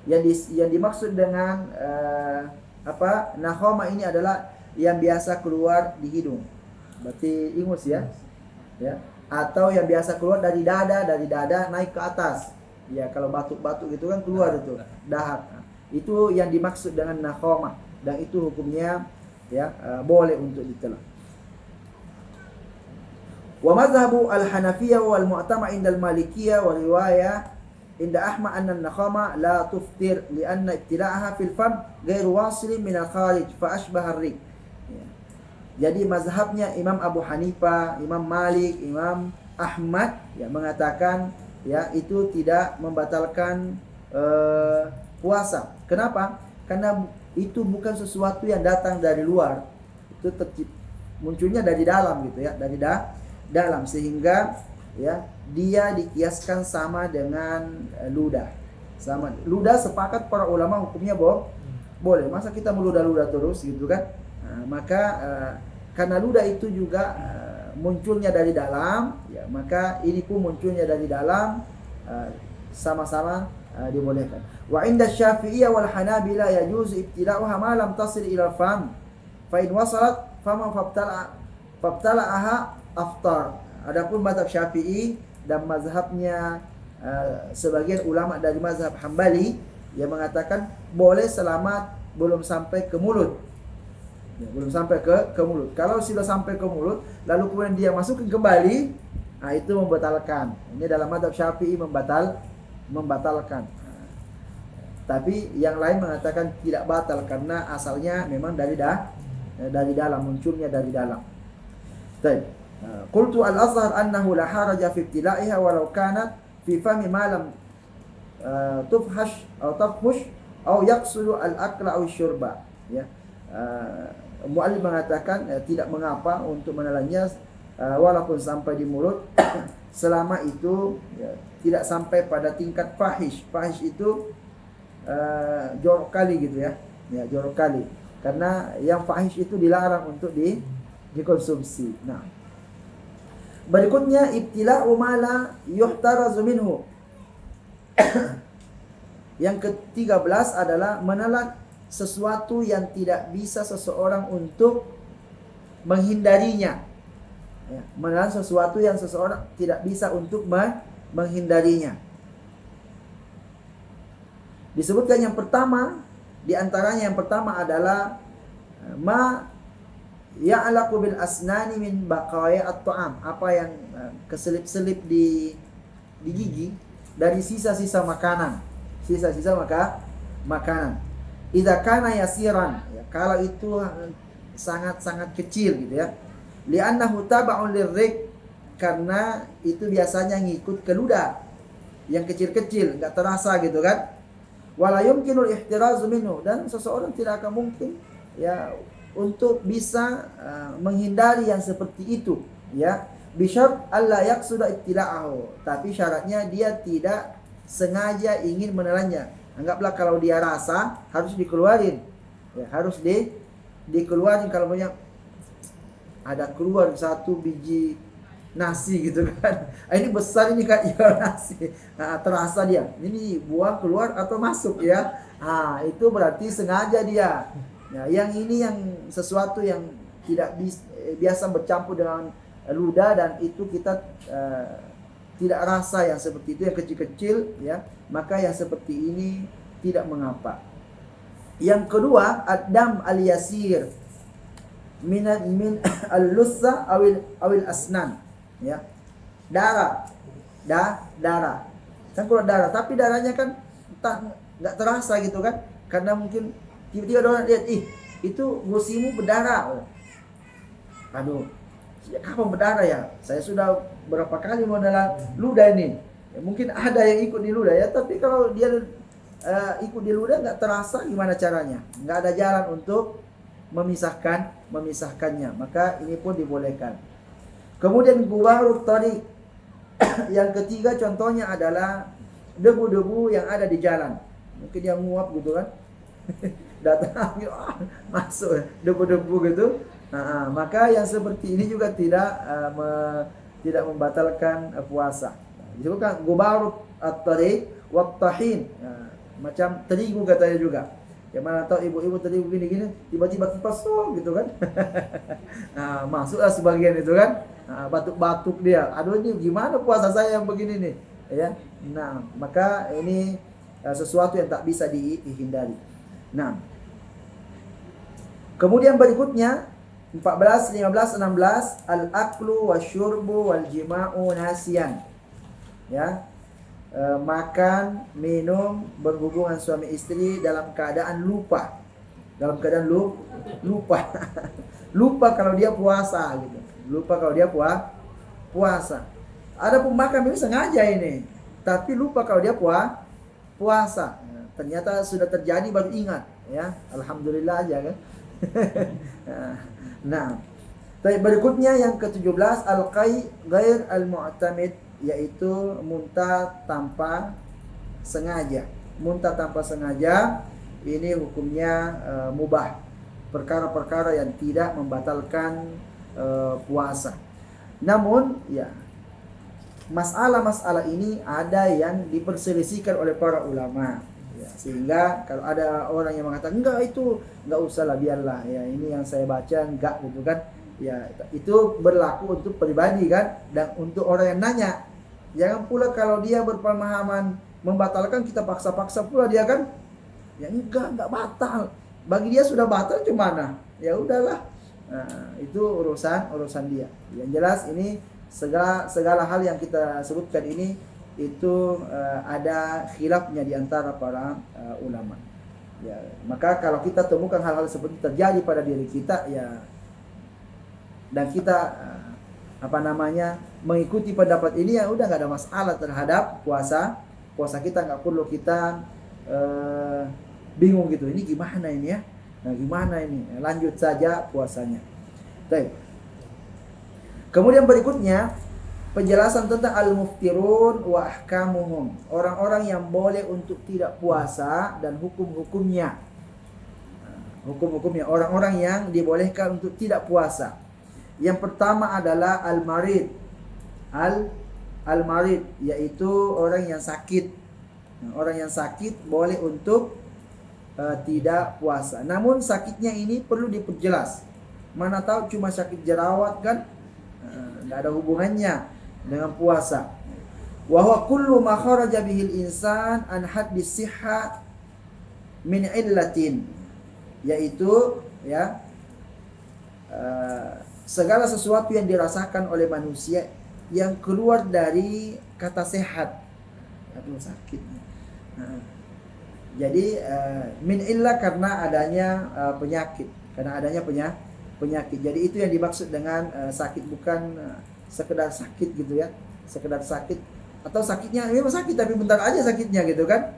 Yang dimaksud dengan nakhama ini adalah yang biasa keluar di hidung. Berarti ingus ya. Ya. Atau yang biasa keluar dari dada naik ke atas. Ya, kalau batuk-batuk gitu kan keluar itu dahak. Itu yang dimaksud dengan nakhama. Dan itu hukumnya ya boleh untuk ditelan. Wa madhhabu al-Hanafiyah wal Mu'tama' inda al-Malikiyah wa riwayah inda Ahmad anna an-nakhama la tuftir li'anna ibtila'aha fil fam ghairu wasilin min al-kharij fa ashbaha ar-rik. Ya. Jadi mazhabnya Imam Abu Hanifah, Imam Malik, Imam Ahmad ya mengatakan ya itu tidak membatalkan puasa. Kenapa? Karena itu bukan sesuatu yang datang dari luar, itu munculnya dari dalam gitu ya, dari dalam, sehingga ya dia dikiaskan sama dengan ludah. Sama ludah sepakat para ulama hukumnya boleh. Masa kita meludah-ludah terus gitu kan? Nah, maka karena ludah itu juga munculnya dari dalam, ya maka ini pun munculnya dari dalam, sama-sama dibolehkan. Wa inda Syafi'iyah wal Hanabila yajuzu ibtila'uha ma lam tasil ila al-fam. Fa in wasalat fama fabtala'aha aftar. Adapun mazhab Syafi'i dan mazhabnya sebagian ulama dari mazhab Hambali yang mengatakan boleh selama belum sampai ke mulut. Ya, belum sampai ke mulut. Kalau sudah sampai ke mulut lalu kemudian dia masukkan kembali, nah itu membatalkan. Ini dalam mazhab Syafi'i membatalkan. Tapi yang lain mengatakan tidak batal karena asalnya memang dari dalam, munculnya dari dalam. Baik. Qultu al-azhar annahu la haraja fi ibtila'iha walau kanat fi fami ma lam tufhash atau tafhush atau yaqsulu al-akla aw syurba. Ya. Mu'allif mengatakan tidak mengapa untuk menelannya walaupun sampai di mulut selama itu ya, tidak sampai pada tingkat fahish. Fahish itu jorok kali gitu ya. Ya, jorok kali. Karena yang fahish itu dilarang untuk dikonsumsi. Nah, berikutnya ibtila'u ma la yuhtarazu minhu. Yang ke-13 adalah menelan sesuatu yang tidak bisa seseorang untuk menghindarinya. Ya, menelan sesuatu yang seseorang tidak bisa untuk menghindarinya. Disebutkan yang pertama, di antaranya yang pertama adalah ma ya'laqu bil asnani min baqaya at-ta'am, apa yang keselip-selip di gigi dari sisa-sisa makanan. Sisa-sisa makanan. Idza kana yasiran, ya, kalau itu sangat-sangat kecil gitu ya. Li'annahu tab'un lirrik, karena itu biasanya ngikut ke ludah. Yang kecil-kecil, enggak terasa gitu kan. Wala yumkinul ihtirazu minhu, dan seseorang tidak akan mungkin ya untuk bisa menghindari yang seperti itu ya. Bisyarat alla yaqsuda ittila'ahu, tapi syaratnya dia tidak sengaja ingin menelannya. Anggaplah kalau dia rasa harus dikeluarin. Ya, harus dikeluarin. Kalau punya ada keluar satu biji nasi gitu kan. Ini besar ini kan ya nasi. Nah, terasa dia. Ini buang keluar atau masuk ya. Ah, itu berarti sengaja dia. Ya, yang ini yang sesuatu yang tidak biasa bercampur dengan ludah, dan itu kita tidak rasa yang seperti itu, yang kecil-kecil ya, maka yang seperti ini tidak mengapa. Yang kedua, ad-dam al-yasir min al-lussa awil asnan ya. Darah. Kan keluar darah, tapi darahnya kan enggak terasa gitu kan. Karena mungkin tiba-tiba orang lihat, itu gusimu berdarah. Aduh, sejak kapan berdarah ya? Saya sudah berapa kali menelan ludah ini. Ya, mungkin ada yang ikut di ludah ya, tapi kalau dia ikut di ludah nggak terasa, gimana caranya? Nggak ada jalan untuk memisahkannya. Maka ini pun dibolehkan. Kemudian gubarut tariq. Yang ketiga contohnya adalah debu-debu yang ada di jalan. Mungkin yang nguap gitu kan. datang masuk debu-debu gitu. Maka yang seperti ini juga tidak membatalkan puasa. Disebutkan gubarut at-tariq wat tahin. Macam terigu katanya juga. Yang mana tahu ibu-ibu terigu gini-gini tiba-tiba kipas gitu kan. Masuklah sebagian itu kan. Batuk-batuk dia. Aduh, ini gimana puasa saya yang begini nih, ya. Nah, maka ini sesuatu yang tak bisa dihindari. Nah, kemudian berikutnya 14, 15, 16 al-aklu wasyurbu wal jima'u nasiyan. Ya. Makan, minum, berhubungan suami istri dalam keadaan lupa. Dalam keadaan lupa. Lupa kalau dia puasa gitu. Lupa kalau dia puasa. Ada pun makan ini sengaja ini, tapi lupa kalau dia puasa. Ternyata sudah terjadi baru ingat, ya. Alhamdulillah aja kan. Nah, berikutnya yang ke-17 al-qai ghair al-mu'tamid, yaitu muntah tanpa sengaja. Muntah tanpa sengaja ini hukumnya mubah. Perkara-perkara yang tidak membatalkan puasa. Namun ya, masalah-masalah ini ada yang diperselisihkan oleh para ulama. Ya, sehingga kalau ada orang yang mengatakan enggak, itu enggak usah lah, biarlah ya, ini yang saya baca enggak gitu kan. Ya, itu berlaku untuk pribadi kan, dan untuk orang yang nanya. Jangan pula kalau dia berpemahaman membatalkan kita paksa-paksa pula dia kan. Ya enggak batal. Bagi dia sudah batal, gimana? Ya udahlah. Nah, itu urusan dia. Yang jelas ini segala hal yang kita sebutkan ini itu ada khilafnya di antara para ulama. Ya, maka kalau kita temukan hal-hal seperti terjadi pada diri kita, ya, dan kita mengikuti pendapat ini, ya udah, nggak ada masalah terhadap puasa kita. Nggak perlu kita bingung gitu, ini gimana ini ya. Nah, gimana ini? Lanjut saja puasanya. Baik. Kemudian berikutnya penjelasan tentang al-muftirun wa ahkamuhum. Orang-orang yang boleh untuk tidak puasa dan hukum-hukumnya. Hukum-hukumnya orang-orang yang dibolehkan untuk tidak puasa. Yang pertama adalah al-marid. Al-marid yaitu orang yang sakit. Orang yang sakit boleh untuk tidak puasa. Namun sakitnya ini perlu diperjelas. Mana tahu cuma sakit jerawat kan, tidak ada hubungannya dengan puasa. Wa huwa kullu ma kharaja bihil insan an haddis sihha min illatin, yaitu ya segala sesuatu yang dirasakan oleh manusia yang keluar dari kata sehat. Aduh, sakit. Jadi min illah karena adanya penyakit, penyakit. Jadi itu yang dimaksud dengan sakit, bukan sekedar sakit gitu ya, sekedar sakit, atau sakitnya memang sakit tapi bentar aja sakitnya gitu kan.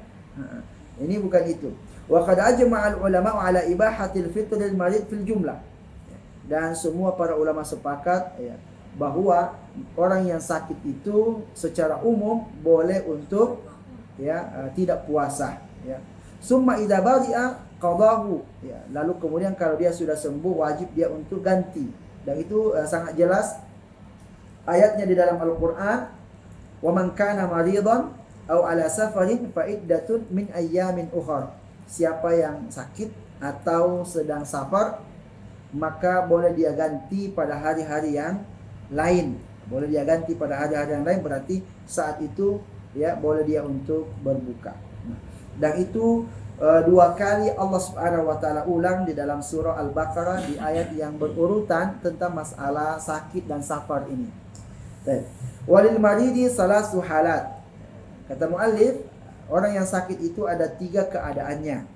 Ini bukan itu. Wa qad ajma'al ulama ala ibahatil fitril marid fil jumlah. Dan semua para ulama sepakat ya, bahwa orang yang sakit itu secara umum boleh untuk ya tidak puasa. Ya. Summa idza bari'a qadahu. Ya, lalu kemudian kalau dia sudah sembuh wajib dia untuk ganti. Dan itu sangat jelas ayatnya di dalam Al-Qur'an, wa man kana maridan aw ala safarin fa iddatun min ayyamin ukhra. Siapa yang sakit atau sedang safar, maka boleh dia ganti pada hari-hari yang lain. Boleh dia ganti pada hari-hari yang lain, berarti saat itu ya boleh dia untuk berbuka. Dan itu dua kali Allah Subhanahu wa taala ulang di dalam surah Al-Baqarah di ayat yang berurutan tentang masalah sakit dan safar ini. Walil maridi salasu halat. Kata muallif, orang yang sakit itu ada 3 keadaannya.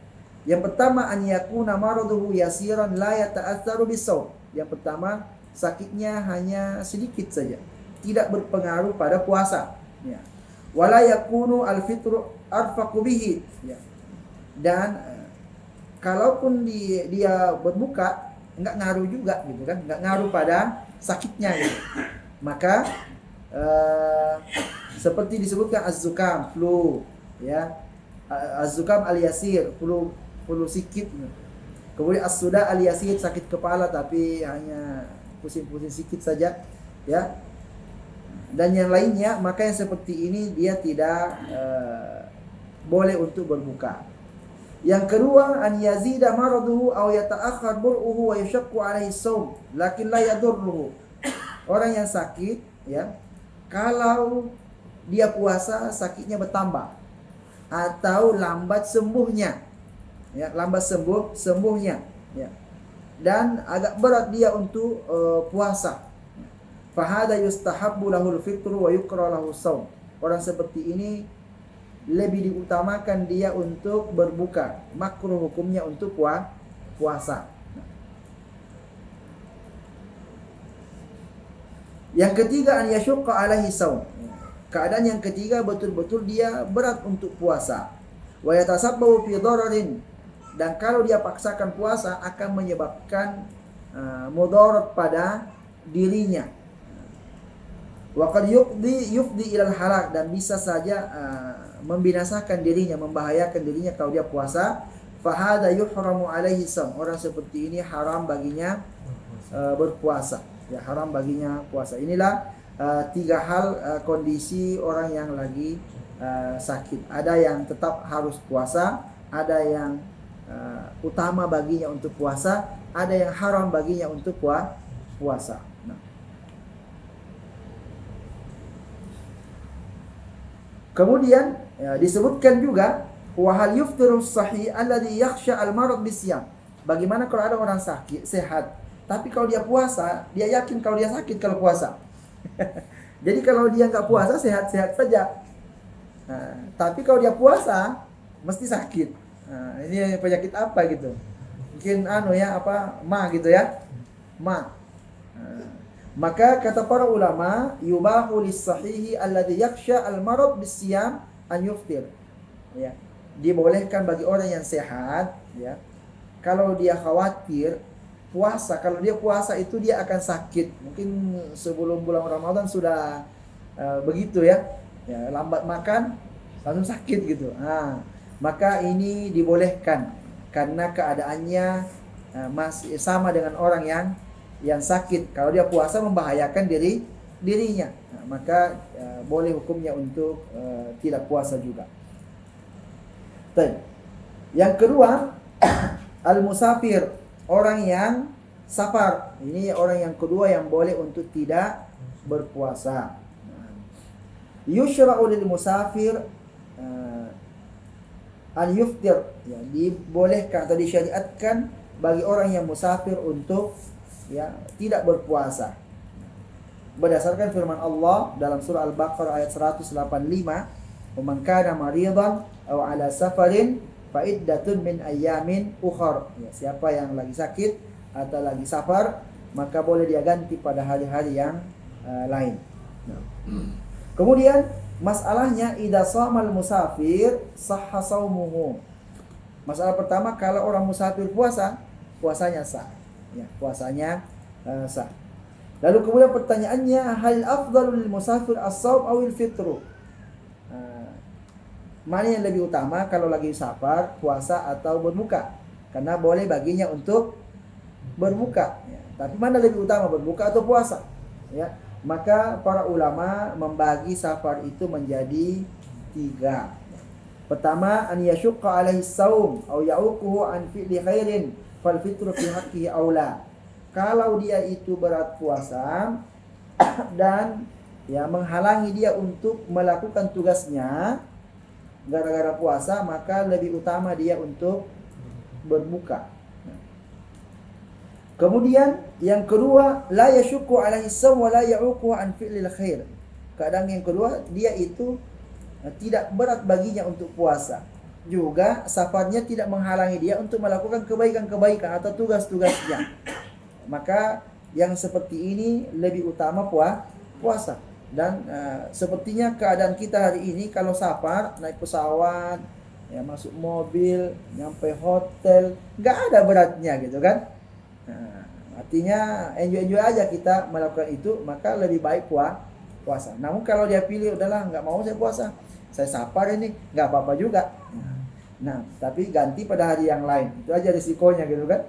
Yang pertama, an yakuna maraduhu yasiran la yata'atsaru bisawm. Yang pertama, sakitnya hanya sedikit saja, tidak berpengaruh pada puasa. Ya. Wala yakunu al-fitru arfaqu bihi. Ya. Dan kalaupun dia berbuka, enggak ngaruh juga gitu kan, enggak ngaruh pada sakitnya gitu. Maka seperti disebutkan az-zukam, flu, ya. Az-zukam al-yasir, flu perlu sikit. Kemudian as-suda al-yasir, sakit kepala tapi hanya pusing-pusing sikit saja, ya. Dan yang lainnya, maka yang seperti ini dia tidak boleh untuk berbuka. Yang kedua, an yazida maraduhu aw yata'akhkhar bur'uhu wa yashaqqu 'alaihi shaum lakin la yadurruhu. Orang yang sakit, ya, kalau dia puasa sakitnya bertambah atau lambat sembuhnya, ya, lambat sembuhnya, ya, dan agak berat dia untuk puasa, fahada yustahabbu lahul fitru wa yukra lahu shaum. Orang seperti ini lebih diutamakan dia untuk berbuka, makruh hukumnya untuk puasa. Yang ketiga, an yashqa alaihi shaum. Keadaan yang ketiga betul-betul dia berat untuk puasa. Wa yatasabbabu fi dararin, dan kalau dia paksakan puasa akan menyebabkan mudarat pada dirinya. Wa qad yufdi ilal halak, dan bisa saja membinasakan dirinya, membahayakan dirinya kalau dia puasa. Fahada yuhramu alaihi shaum. Orang seperti ini haram baginya berpuasa. Ya, haram baginya puasa. Inilah tiga hal kondisi orang yang lagi sakit. Ada yang tetap harus puasa, ada yang utama baginya untuk puasa, ada yang haram baginya untuk puasa. Nah. Kemudian disebutkan juga wa hal yuftiru sahih alladhi yakhsha al-marad bisyam. Bagaimana kalau ada orang sakit, sehat, tapi kalau dia puasa, dia yakin kalau dia sakit kalau puasa. Jadi kalau dia nggak puasa, sehat-sehat saja. Nah, tapi kalau dia puasa, mesti sakit. Nah, ini penyakit apa gitu? Mungkin gitu ya, ma. Maka kata para ulama, yubahu lis-sahihi alladhi yakhsha al-marad bisyam an yuftir. Ya, dibolehkan bagi orang yang sehat, ya, kalau dia khawatir puasa, kalau dia puasa itu dia akan sakit. Mungkin sebelum bulan Ramadan sudah begitu ya, lambat makan langsung sakit gitu. Maka ini dibolehkan karena keadaannya masih sama dengan orang yang sakit. Kalau dia puasa membahayakan dirinya, maka boleh hukumnya untuk tidak puasa juga. Yang kedua, al-musafir, orang yang safar. Ini orang yang kedua yang boleh untuk tidak berpuasa. Yushra'u lil musafir an yuftir, ya, dibolehkan atau disyariatkan bagi orang yang musafir untuk tidak berpuasa. Berdasarkan firman Allah dalam surah Al-Baqarah ayat 185, "Wa man kana maridan aw ala safarin fa'iddatun min ayyamin ukhar." Ya, siapa yang lagi sakit atau lagi safar, maka boleh dia ganti pada hari-hari yang lain. Nah. Kemudian masalahnya idza shamal musafir sahha shaumuhu. Masalah pertama, kalau orang musafir puasa, puasanya sah. Ya, puasanya sah. Lalu kemudian pertanyaannya, hal afdalul lil musafir as-shaum awil fitru? Mana yang lebih utama kalau lagi safar, puasa atau berbuka? Karena boleh baginya untuk berbuka. Ya. Tapi mana lebih utama, berbuka atau puasa? Ya. Maka para ulama membagi safar itu menjadi 3. Pertama, an yashqa alaihi saum aw ya'uquhu an fi'li khairin fal fitru fi haqqihi aula. Kalau dia itu berat puasa dan menghalangi dia untuk melakukan tugasnya gara-gara puasa, maka lebih utama dia untuk berbuka. Kemudian yang kedua, la yashukku alaihi shaum wa la ya'uqu an fi'lil khair. Kadang yang kedua, dia itu tidak berat baginya untuk puasa. Juga safarnya tidak menghalangi dia untuk melakukan kebaikan-kebaikan atau tugas-tugasnya. Maka yang seperti ini lebih utama puasa. Dan sepertinya keadaan kita hari ini kalau safar, naik pesawat, masuk mobil, nyampe hotel, nggak ada beratnya gitu kan. Artinya enjoy aja kita melakukan itu, maka lebih baik puasa. Namun kalau dia pilih udahlah nggak mau saya puasa, saya safar ini, nggak apa-apa juga. Nah, tapi ganti pada hari yang lain. Itu aja risikonya gitu kan.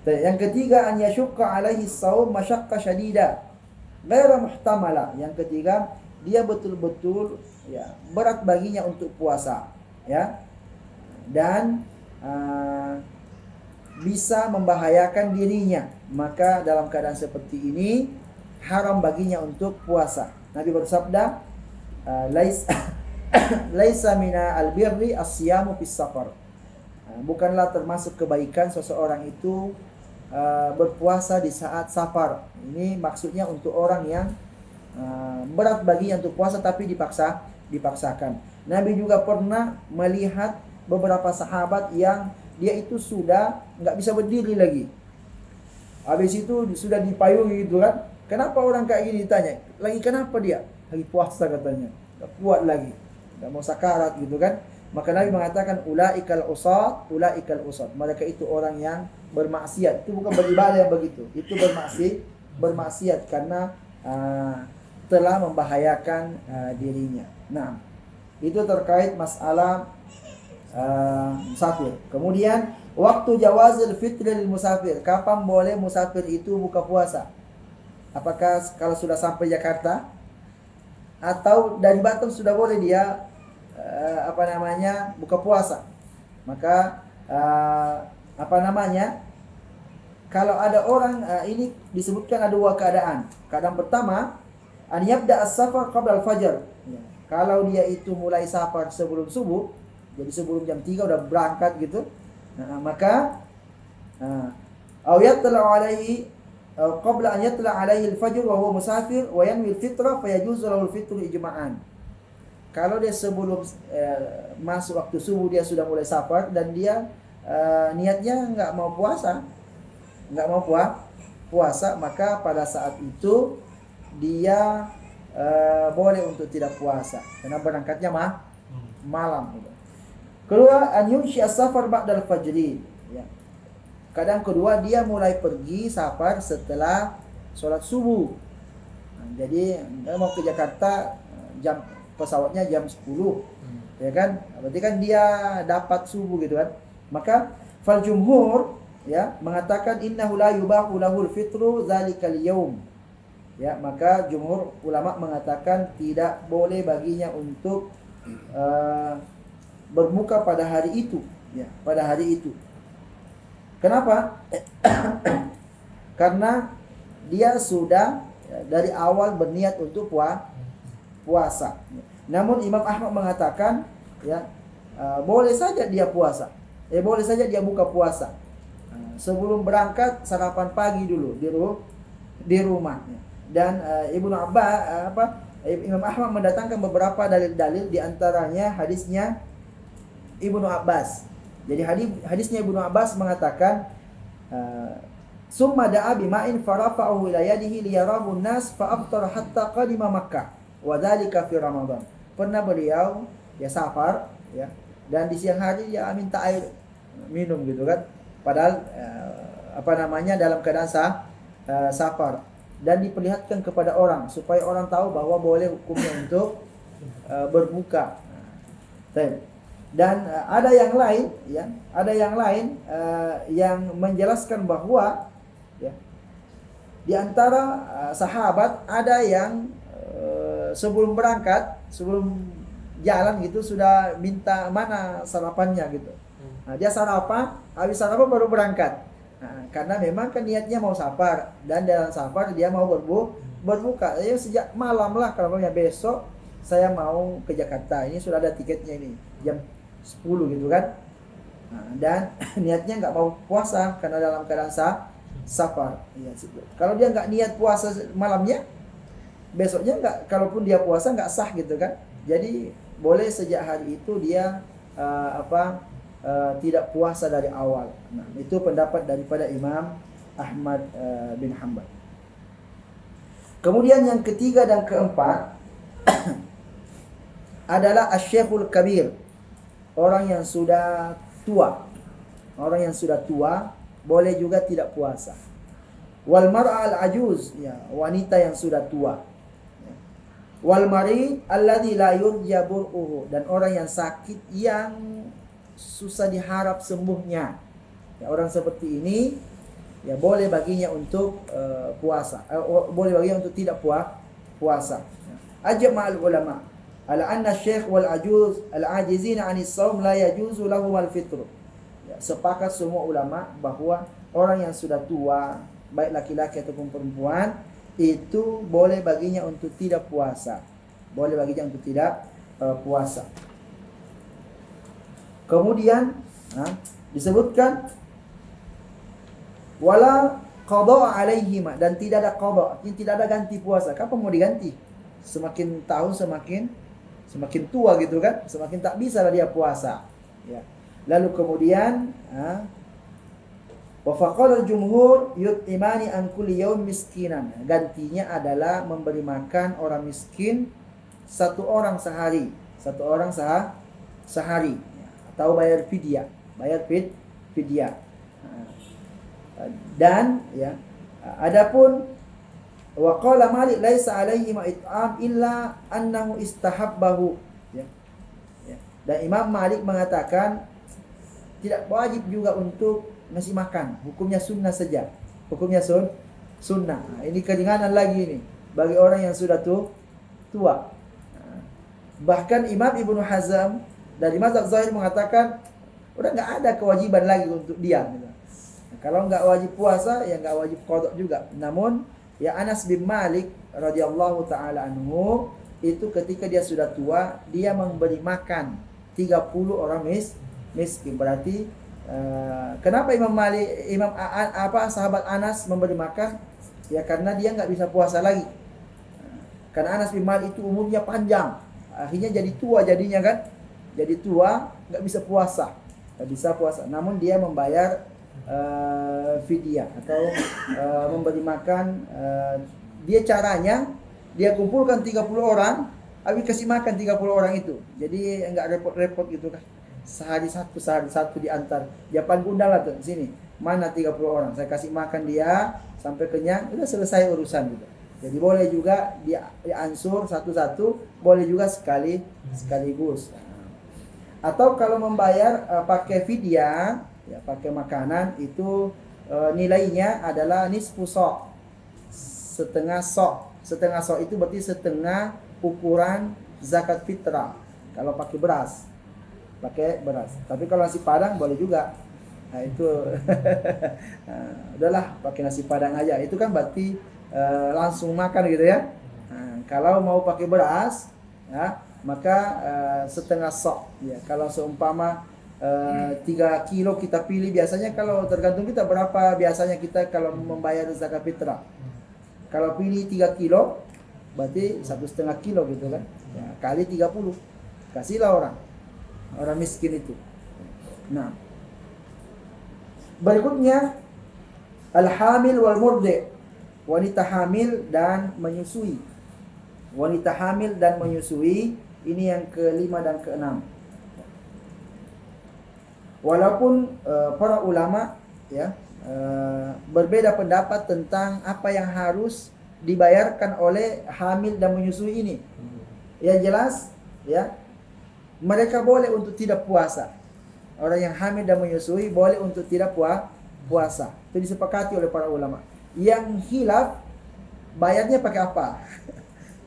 Yang ketiga, an yashukka alaihi saum masyaqqa syadida ghaira muhtamala. Yang ketiga, dia betul-betul ya berat baginya untuk puasa, ya. Dan bisa membahayakan dirinya. Maka dalam keadaan seperti ini haram baginya untuk puasa. Nabi bersabda, laisa mina albirri as-siyamu fis safar. Bukanlah termasuk kebaikan seseorang itu berpuasa di saat safar. Ini maksudnya untuk orang yang berat baginya untuk puasa tapi dipaksakan. Nabi juga pernah melihat beberapa sahabat yang dia itu sudah nggak bisa berdiri lagi. Habis itu sudah dipayungi gitu kan. Kenapa orang kayak gini ditanya? Lagi kenapa dia? Lagi puasa katanya. Nggak kuat lagi. Nggak mau sakarat gitu kan. Maka Nabi mengatakan ulaikal usat. Mereka itu orang yang bermaksiat. Itu bukan beribadah yang begitu. Itu bermaksiat karena telah membahayakan dirinya. Nah, itu terkait masalah musafir. Kemudian waktu jawazil fitri lil musafir. Kapan boleh musafir itu buka puasa? Apakah kalau sudah sampai Jakarta atau dari Batam sudah boleh dia buka puasa? Maka kalau ada orang ini disebutkan ada dua keadaan. Keadaan pertama, an yabda as-safar qabla al-fajr. Ya. Kalau dia itu mulai safar sebelum subuh, jadi sebelum jam 3 udah berangkat gitu. Maka aw yatla alaihi qabla an yatla alaihi al-fajr wa huwa musafir wa yanwi al-fitra fa yajuzu lahu al-fitru ijma'an. Kalau dia sebelum masuk waktu subuh dia sudah mulai safar dan dia niatnya nggak mau puasa, maka pada saat itu dia boleh untuk tidak puasa karena berangkatnya malam. Kedua, an yunshi as-safar ba'dal fajri. Ya. Kadang kedua dia mulai pergi safar setelah sholat subuh. Jadi dia mau ke Jakarta jam pesawatnya jam 10. Ya kan? Berarti kan dia dapat subuh gitu kan. Maka fal jumhur ya mengatakan innahu la yubahu lahul fitru zalikal yaum. Ya, maka jumhur ulama mengatakan tidak boleh baginya untuk berbuka pada hari itu, ya, pada hari itu. Kenapa? Karena dia sudah dari awal berniat untuk puasa. Namun Imam Ahmad mengatakan, ya, boleh saja dia puasa. Boleh saja dia buka puasa. Sebelum berangkat sarapan pagi dulu di rumah. Dan Imam Ahmad mendatangkan beberapa dalil-dalil, di antaranya hadisnya Ibnu Abbas. Jadi hadisnya Ibnu Abbas mengatakan summa da'a bima'in farafa'ahu ila yadihi liyarahu an-nas fa'aftara hatta qadima Makkah wa dzalika fi Ramadan. Pernah beliau ya safar ya dan di siang hari dia minta air minum gitu kan. Padahal dalam keadaan safar dan diperlihatkan kepada orang supaya orang tahu bahwa boleh hukumnya untuk berbuka. Dan ada yang lain yang menjelaskan bahwa ya, di antara sahabat ada yang sebelum berangkat, sebelum jalan gitu sudah minta mana sarapannya gitu. Nah, dia sarapan, habis sarapan baru berangkat. Nah, karena memang kan niatnya mau safar dan dalam safar dia mau berbuka. Ya sejak malam lah kalau besok saya mau ke Jakarta. Ini sudah ada tiketnya ini jam 10 gitu kan. Nah, dan niatnya nggak mau puasa karena dalam keadaan safar. Ya, kalau dia nggak niat puasa malamnya, besoknya nggak, kalaupun dia puasa nggak sah gitu kan. Jadi boleh sejak hari itu dia tidak puasa dari awal. Nah, itu pendapat daripada Imam Ahmad bin Hanbal. Kemudian yang ketiga dan keempat adalah asy-syekhul kabir. Orang yang sudah tua. Orang yang sudah tua boleh juga tidak puasa. Wal mar'al ajuz, ya, wanita yang sudah tua. Wal marid alladzi la yurja bur'uhu, dan orang yang sakit yang susah diharap sembuhnya. Ya, orang seperti ini ya boleh baginya untuk puasa. Boleh baginya untuk tidak puasa. Ajma'al ulama ala anna syekh wal ajuz al-ajizina 'anis shaum la yajuzu lahum al-fitr. Ya, sepakat semua ulama bahwa orang yang sudah tua, baik laki-laki ataupun perempuan, itu boleh baginya untuk tidak puasa. Boleh baginya untuk tidak puasa. Kemudian disebutkan wala qada alaihima, dan tidak ada qada, tidak ada ganti puasa. Kapan mau diganti? Semakin tahun semakin tua gitu kan, semakin tak bisa lah dia puasa. Ya. Lalu kemudian wa faqala al-jumhur yut'imani an kulli yawm miskinan. Gantinya adalah memberi makan orang miskin satu orang sehari, sehari, atau bayar fidyah, fidyah. Dan ya, adapun wa qala Malik laisa alaihi ma it'am illa annahu istahabbahu, ya. Ya. Dan Imam Malik mengatakan tidak wajib juga untuk ngasih makan, hukumnya sunnah saja. Hukumnya sunnah. Nah, ini keringanan lagi ini bagi orang yang sudah tua. Bahkan Imam Ibnu Hazm dari mazhab Zahir mengatakan udah nggak ada kewajiban lagi untuk dia. Nah, kalau nggak wajib puasa, ya nggak wajib qada juga. Namun ya Anas bin Malik radhiyallahu taala anhu itu ketika dia sudah tua, dia memberi makan 30 orang miskin. Berarti kenapa sahabat Anas memberi makan? Ya karena dia nggak bisa puasa lagi. Karena Anas bin Malik itu umurnya panjang, akhirnya jadi tua jadinya kan. Jadi tua nggak bisa puasa, Namun dia membayar fidyah atau memberi makan. Dia caranya dia kumpulkan 30 orang, habis kasih makan 30 orang itu. Jadi nggak repot-repot gitu kan. Sehari satu diantar. Dia undang lah tuh sini. Mana 30 orang? Saya kasih makan dia sampai kenyang, udah selesai urusan gitu. Jadi boleh juga dia ansur satu-satu, boleh juga sekaligus. Atau kalau membayar pakai fidyah, ya pakai makanan itu nilainya adalah nisfu sok. Setengah sok. Setengah sok itu berarti setengah ukuran zakat fitrah. Kalau pakai beras. Tapi kalau nasi padang boleh juga. Nah itu udahlah pakai nasi padang aja. Itu kan berarti langsung makan gitu ya. Nah, kalau mau pakai beras, ya, maka setengah sok. Ya, kalau seumpama 3 kilo kita pilih, biasanya kalau tergantung kita berapa biasanya kita kalau membayar zakat fitrah. Kalau pilih 3 kilo, berarti 1,5 kilo gitu kan. Ya, kali 30. Kasihlah orang miskin itu. Nah, berikutnya al-hamil wal murdi, wanita hamil dan menyusui. Wanita hamil dan menyusui, ini yang kelima dan keenam. Walaupun para ulama ya berbeda pendapat tentang apa yang harus dibayarkan oleh hamil dan menyusui ini. Yang jelas ya, mereka boleh untuk tidak puasa. Orang yang hamil dan menyusui boleh untuk tidak puasa. Itu disepakati oleh para ulama. Yang khilaf bayarnya pakai apa?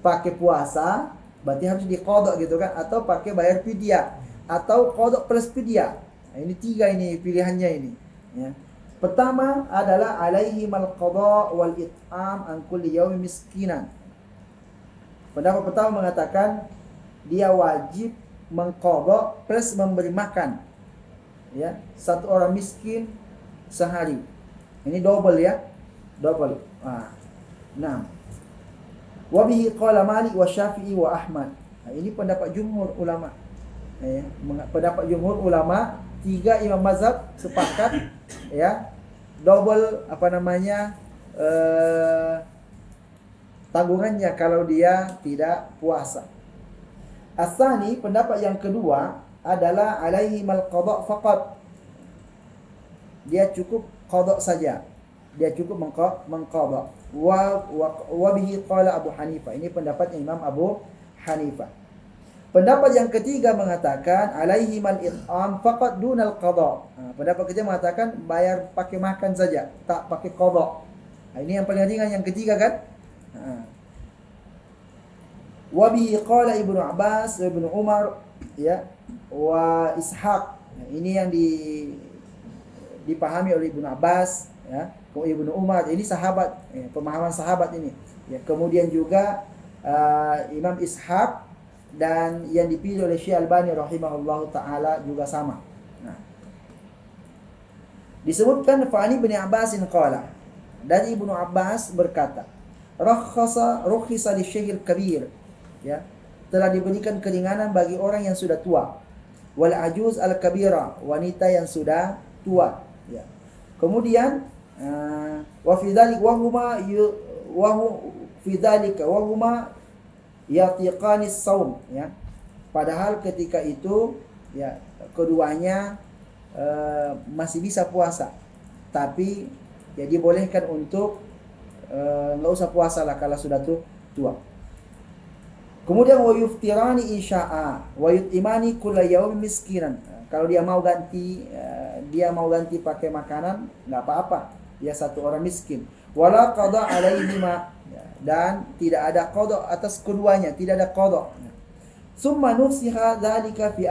Pakai puasa, berarti harus diqadha gitu kan, atau pakai bayar fidyah, atau qadha plus fidyah. Nah, ini 3 ini pilihannya ini, ya. Pertama adalah alaihi mal qadha wal it'am an kulli yawmin miskinan. Pendapat pertama mengatakan dia wajib mengqadha plus memberi makan, ya, satu orang miskin sehari. Ini double ya, double. Nah, wa bihi qala Malik wa Syafi'i wa Ahmad. Nah, ini pendapat jumhur ulama. Pendapat jumhur ulama, 3 imam mazhab sepakat ya, double tanggungannya kalau dia tidak puasa. Asani, pendapat yang kedua adalah alaihi mal qadha faqat. Dia cukup qadha saja. Dia cukup mengqadha. Wa bihi qala Abu Hanifah. Ini pendapatnya Imam Abu Hanifah. Pendapat yang ketiga mengatakan alaihi mal it'am faqat dunal qada. Pendapat ketiga mengatakan bayar pakai makan saja, tak pakai qada. Ini yang paling ringan yang ketiga kan? Wa bihi qala Ibnu Abbas wa Ibnu Umar ya wa Ishaq. Ini yang dipahami oleh Ibnu Abbas ya, Ibnu Umar. Ini sahabat, pemahaman sahabat ini. Ya, kemudian juga Imam Ishaq dan yang dipilih oleh Syekh Albani rahimahullahu taala juga sama. Nah, disebutkan fa'ani bin Abbasin qala, dari Ibnu Abbas berkata, rukhisa li syekhil kabir, ya, telah diberikan keringanan bagi orang yang sudah tua, wal ajuz al kabira, wanita yang sudah tua, ya. Kemudian wa fi dzalik wa huma yatiqanis saum, ya. Padahal ketika itu ya keduanya masih bisa puasa, tapi ya dibolehkan untuk nggak usah puasa lah kalau sudah tua. Kemudian wa yuftirani insya'a wa yutimani kulla yaum miskinan. Kalau dia mau ganti pakai makanan nggak apa-apa, dia satu orang miskin. Wala qada alaihima, dan tidak ada qada atas keduanya, tidak ada qada. Summa nusikha dzalika fi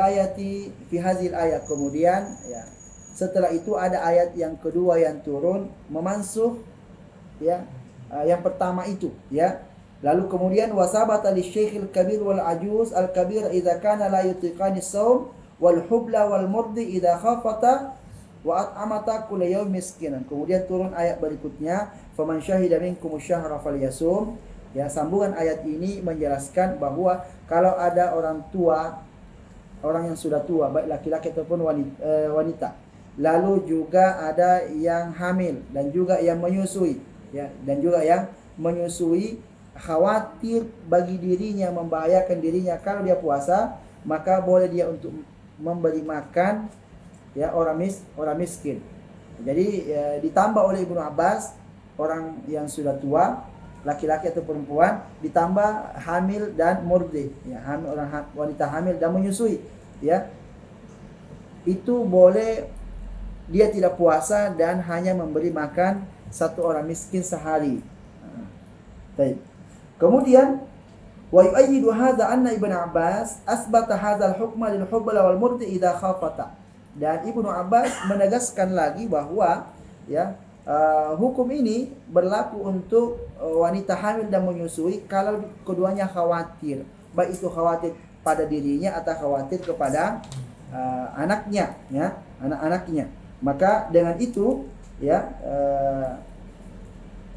hadhil ayat. Kemudian ya setelah itu ada ayat yang kedua yang turun memansuh ya yang pertama itu, ya. Lalu kemudian wasabata lisy-syaikhil kabir wal ajuz al kabir idza kana la yutiqani shaum wal hubla wal murdi idza khafata wa at'amata kull yawm miskinan. Kemudian turun ayat berikutnya, faman syahida minkum syahra falyasum. Ya, sambungan ayat ini menjelaskan bahwa kalau ada orang tua, orang yang sudah tua, baik laki-laki ataupun wanita, lalu juga ada yang hamil dan juga yang menyusui, ya, dan juga yang menyusui, khawatir bagi dirinya, membahayakan dirinya kalau dia puasa, maka boleh dia untuk memberi makan ya orang miskin. Jadi ditambah oleh Ibnu Abbas orang yang sudah tua, laki-laki atau perempuan, ditambah hamil dan murdi, ya, wanita hamil dan menyusui, ya, itu boleh dia tidak puasa dan hanya memberi makan satu orang miskin sehari. Baik. Kemudian wa yu'ayyidu hadza anna Ibnu Abbas asbata hadzal hukma lil hubla wal murdi idza khafata. Dan Ibnu Abbas menegaskan lagi bahwa ya hukum ini berlaku untuk wanita hamil dan menyusui kalau keduanya khawatir, baik itu khawatir pada dirinya atau khawatir kepada anaknya, ya, anak-anaknya. Maka dengan itu ya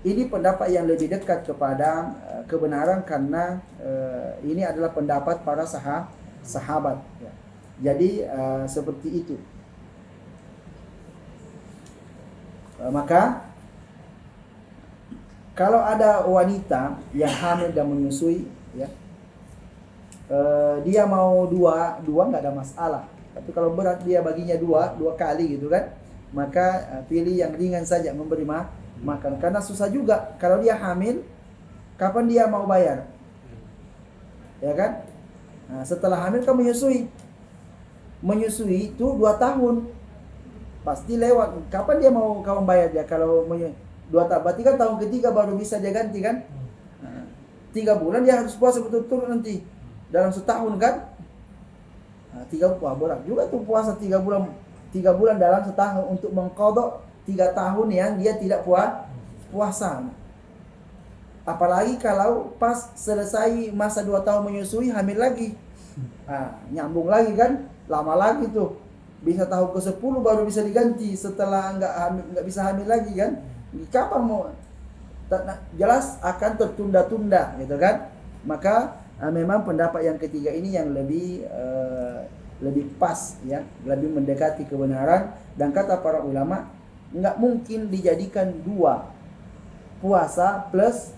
ini pendapat yang lebih dekat kepada kebenaran karena ini adalah pendapat para sahabat, ya. Jadi seperti itu. Maka kalau ada wanita yang hamil dan menyusui, ya, dia mau dua nggak ada masalah. Tapi kalau berat dia baginya dua kali gitu kan, maka pilih yang ringan saja, memberi makan. Karena susah juga kalau dia hamil, kapan dia mau bayar, ya kan? Nah, setelah hamil kamu menyusui itu 2 tahun pasti lewat. Kapan dia mau kamu bayar dia kalau 2 tahun? Berarti kan tahun ketiga baru bisa dia ganti kan? 3 bulan dia harus puasa betul-betul nanti dalam setahun kan? 3 berat juga tuh puasa 3 bulan dalam setahun untuk mengqadha 3 tahun yang dia tidak puasa. Apalagi kalau pas selesai masa 2 tahun menyusui hamil lagi. Nyambung lagi kan? Lama lagi tuh. Bisa tahun ke-10 baru bisa diganti setelah nggak bisa hamil lagi kan? Kapan mau? Jelas akan tertunda-tunda gitu kan? Maka memang pendapat yang ketiga ini yang lebih pas, ya, lebih mendekati kebenaran. Dan kata para ulama, nggak mungkin dijadikan 2 puasa plus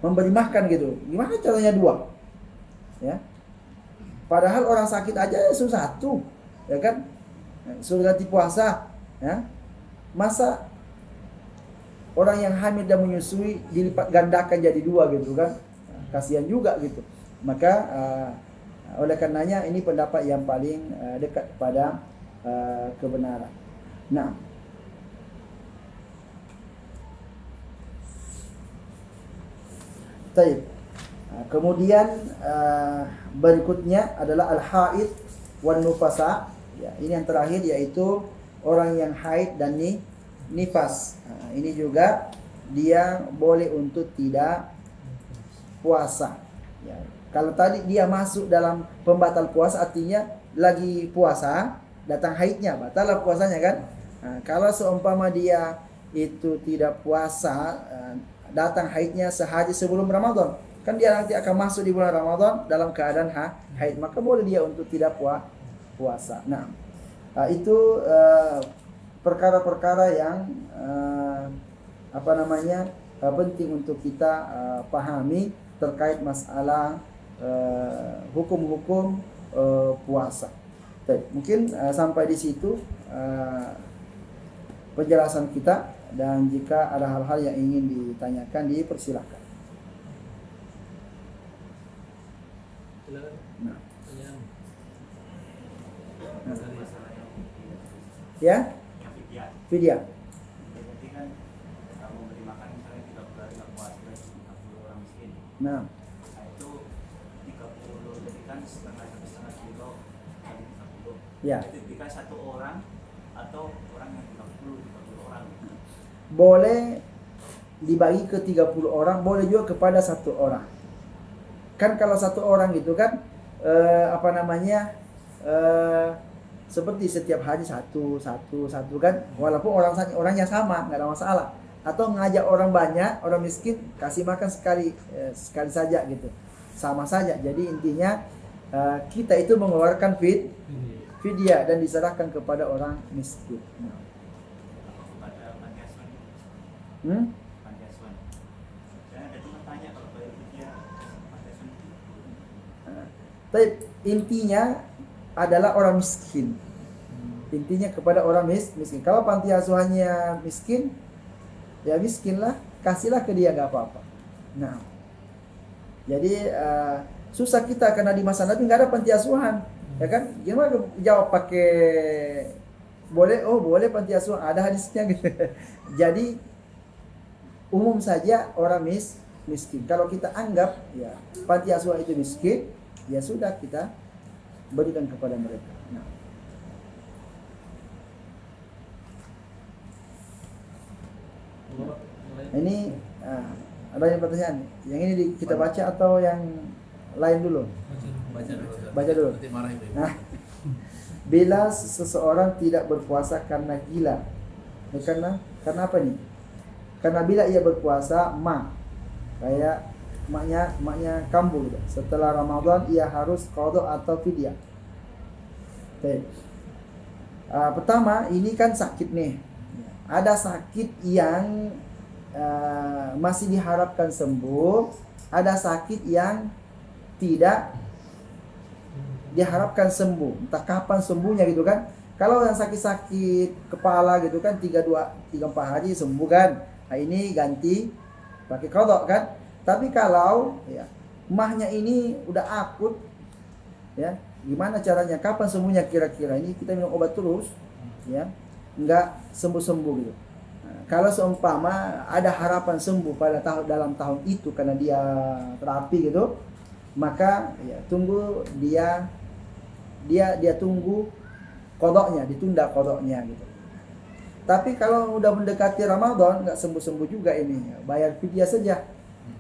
memberi makan gitu. Gimana caranya 2? Ya. Padahal orang sakit aja susah 1, ya kan? Suruh ganti puasa, ya. Masa orang yang hamil dan menyusui dilipat gandakan jadi 2 gitu kan? kasihan juga gitu. Maka oleh karenanya ini pendapat yang paling dekat pada kebenaran. Nah, baik. Kemudian berikutnya adalah al-haid wan nufasa. Ya, ini yang terakhir yaitu orang yang haid dan nifas. Ini juga dia boleh untuk tidak puasa. Ya, kalau tadi dia masuk dalam pembatal puasa artinya lagi puasa, datang haidnya, batal puasanya kan? Kalau seumpama dia itu tidak puasa, datang haidnya sehari sebelum Ramadan, kan dia nanti akan masuk di bulan Ramadan dalam keadaan haid, maka boleh dia untuk tidak puasa. Nah, itu perkara-perkara yang penting untuk kita pahami terkait masalah hukum-hukum puasa. Baik, mungkin sampai di situ penjelasan kita, dan jika ada hal-hal yang ingin ditanyakan dipersilakan. Nah. Ya, fidyah. Jadi kan kamu beri makan misalnya 30 hari nggak puasa, 30 orang miskin. Nah, Itu 30, jadi kan setengah kilo kali 30. ya. Itu diberikan satu orang atau orang yang 30 orang. Boleh dibagi ke 30 orang, boleh juga kepada satu orang. Kan kalau satu orang gitu kan seperti setiap hari satu kan, walaupun orangnya sama, nggak ada masalah. Atau ngajak orang banyak, orang miskin, kasih makan sekali saja gitu, sama saja. Jadi intinya kita itu mengeluarkan fidyah dan diserahkan kepada orang miskin. Nah. Kepada panti asuhan. Panti asuhan. Saya ada cuma tanya kalau bayar fidyah panti asuhan. Tapi intinya adalah orang miskin. Intinya kepada orang miskin. Kalau panti asuhannya miskin, ya miskinlah, kasihlah ke dia, gak apa-apa. Nah, jadi susah kita karena di masa Nabi nggak ada panti asuhan, ya kan? Gimana jawab pakai boleh? Oh boleh panti asuhan, ada hadisnya gitu. Jadi umum saja orang miskin. Kalau kita anggap ya panti asuhan itu miskin, ya sudah kita berikan kepada mereka. Nah. Ini ada yang pertanyaan. Yang ini kita baca atau yang lain dulu? Baca dulu. Nah, bila seseorang tidak berpuasa karena gila, karena apa nih? Karena bila ia berpuasa, kayak maknya kambuh gitu. Setelah Ramadan ia harus qada atau fidyah. Pertama, ini kan sakit nih. Ada sakit yang masih diharapkan sembuh, ada sakit yang tidak diharapkan sembuh. Entah kapan sembuhnya gitu kan. Kalau yang sakit-sakit kepala gitu kan 3-4 hari sembuh kan. Nah, ini ganti pakai qada kan. Tapi kalau ya mahnya ini udah akut, ya gimana caranya? Kapan sembuhnya kira-kira? Ini kita minum obat terus, ya nggak sembuh-sembuh gitu. Nah, kalau seumpama ada harapan sembuh pada dalam tahun itu karena dia terapi gitu, maka ya tunggu dia tunggu qadanya, ditunda qadanya gitu. Tapi kalau udah mendekati Ramadan nggak sembuh-sembuh juga ini, ya, bayar fidyah saja.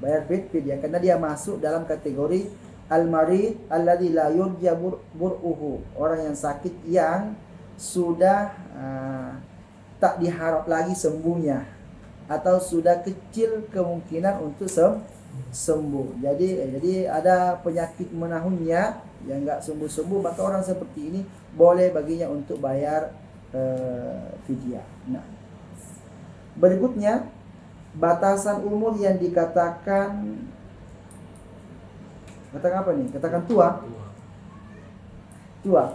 Bayar fidyah karena dia masuk dalam kategori al-marid alladzi la yurja bur'uhu, orang yang sakit yang sudah tak diharap lagi sembuhnya atau sudah kecil kemungkinan untuk sembuh. Jadi ada penyakit menahunnya yang enggak sembuh-sembuh, maka orang seperti ini boleh baginya untuk bayar fidyah. Nah, berikutnya batasan umur yang dikatakan apa nih? Katakan tua.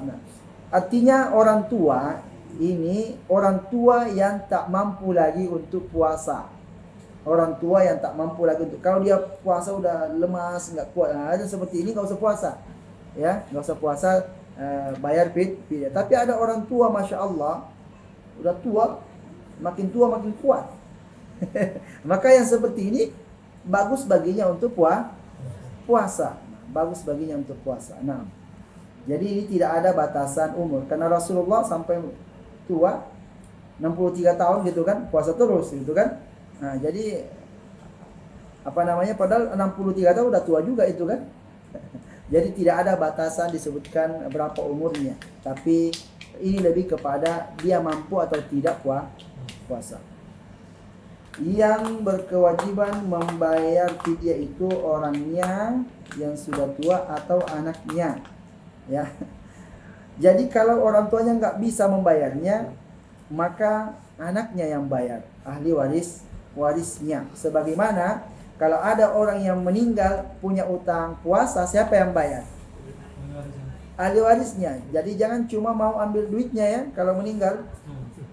Nah, artinya orang tua ini orang tua yang tak mampu lagi untuk puasa. orang tua yang tak mampu lagi untuk, kalau dia puasa udah lemas nggak kuat, nah, ada seperti ini nggak usah puasa, ya nggak usah puasa, bayar fidyah. Tapi ada orang tua masya Allah udah tua makin kuat. Maka yang seperti ini bagus baginya untuk puasa, bagus baginya untuk puasa. Nah, jadi ini tidak ada batasan umur, karena Rasulullah sampai tua 63 tahun gitu kan, puasa terus gitu kan. Nah, jadi apa namanya, padahal 63 tahun udah tua juga itu kan. Jadi tidak ada batasan disebutkan berapa umurnya, tapi ini lebih kepada dia mampu atau tidak puasa. Yang berkewajiban membayar fidyah itu orangnya yang sudah tua atau anaknya, ya. Jadi kalau orang tuanya nggak bisa membayarnya, maka anaknya yang bayar, ahli warisnya. Sebagaimana kalau ada orang yang meninggal punya utang puasa, siapa yang bayar? Ahli warisnya. Jadi jangan cuma mau ambil duitnya ya kalau meninggal,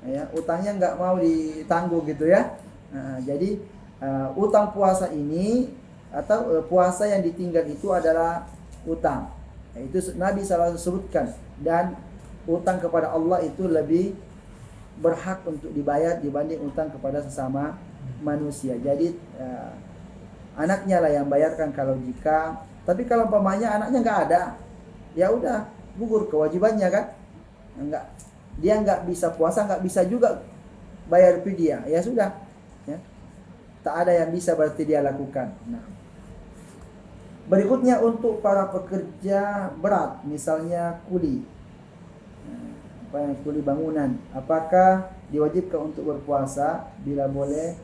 ya utangnya nggak mau ditanggung gitu ya. Nah, jadi utang puasa ini atau puasa yang ditinggal itu adalah utang. Nah, itu Nabi SAW sebutkan, dan utang kepada Allah itu lebih berhak untuk dibayar dibanding utang kepada sesama manusia. Jadi anaknya lah yang bayarkan kalau jika, tapi kalau umpamanya anaknya nggak ada, ya udah gugur kewajibannya kan. Dia nggak bisa puasa, nggak bisa juga bayar fidyah, ya sudah, ya. Tak ada yang bisa berarti dia lakukan. Nah, berikutnya untuk para pekerja berat, misalnya kuli, kuli bangunan, apakah diwajibkan untuk berpuasa bila boleh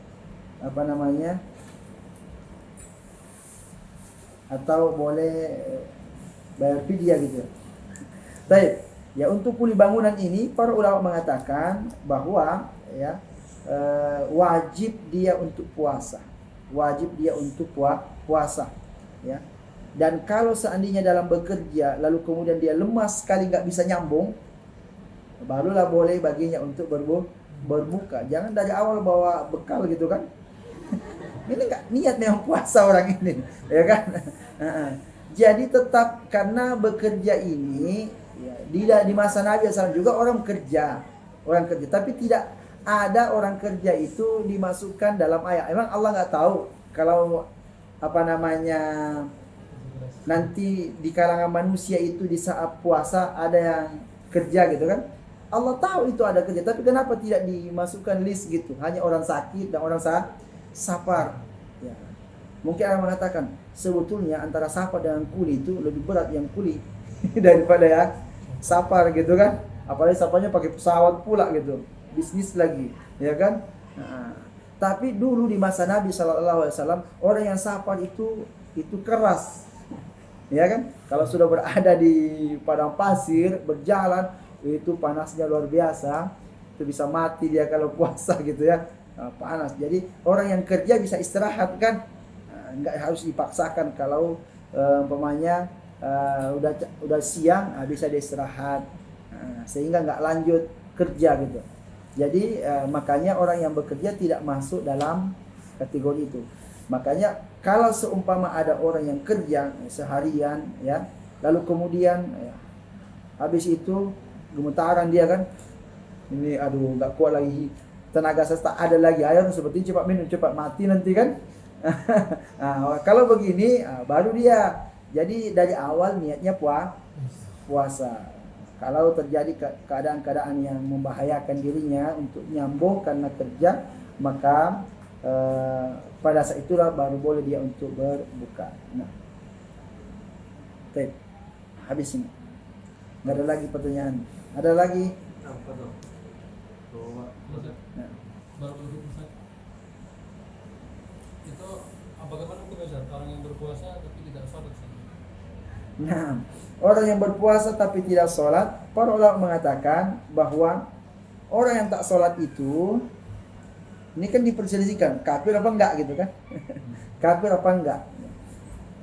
atau boleh bayar fidyah gitu. Baik, ya untuk kuli bangunan ini para ulama mengatakan bahwa ya wajib dia untuk puasa. Wajib dia untuk puasa, ya. Dan kalau seandainya dalam bekerja lalu kemudian dia lemas sekali nggak bisa nyambung, barulah boleh baginya untuk berbuka. Jangan dari awal bawa bekal gitu kan. Ini nggak niat memang puasa orang ini, ya kan? Jadi tetap, karena bekerja ini ya, di masa Nabi SAW juga orang kerja, tapi tidak ada orang kerja itu dimasukkan dalam ayat. Emang Allah nggak tahu kalau nanti di kalangan manusia itu di saat puasa ada yang kerja gitu kan? Allah tahu itu ada kerja, tapi kenapa tidak dimasukkan list gitu? Hanya orang sakit dan orang safar. Ya. Mungkin orang mengatakan sebetulnya antara safar dan kuli itu lebih berat yang kuli daripada yang safar gitu kan? Apalagi safarnya pakai pesawat pula gitu, bisnis lagi, ya kan? Nah, tapi dulu di masa Nabi SAW orang yang safar itu keras, ya kan? Kalau sudah berada di padang pasir berjalan itu panasnya luar biasa, itu bisa mati dia kalau puasa gitu ya. Panas. Jadi orang yang kerja bisa istirahat kan, nggak harus dipaksakan. Kalau umpamanya udah siang bisa dia istirahat, sehingga nggak lanjut kerja gitu. Jadi makanya orang yang bekerja tidak masuk dalam kategori itu. Makanya kalau seumpama ada orang yang kerja seharian ya, lalu kemudian ya, habis itu gemetaran dia kan, ini aduh nggak kuat lagi, tenaga saya tak ada lagi, air seperti cepat minum cepat mati nanti kan. Nah, kalau begini baru dia, jadi dari awal niatnya puasa. Kalau terjadi keadaan-keadaan yang membahayakan dirinya untuk nyambung karena kerja, maka pada saat itulah baru boleh dia untuk berbuka. Nah, habis ini. Nggak ada lagi pertanyaan. Ada lagi? Nah. Itu bagaimana hukumnya orang yang berpuasa tapi tidak sholat? Nah, orang yang berpuasa tapi tidak sholat, para ulama mengatakan bahwa orang yang tak sholat itu, ini kan diperselisihkan kafir apa enggak gitu kan? Kafir apa enggak?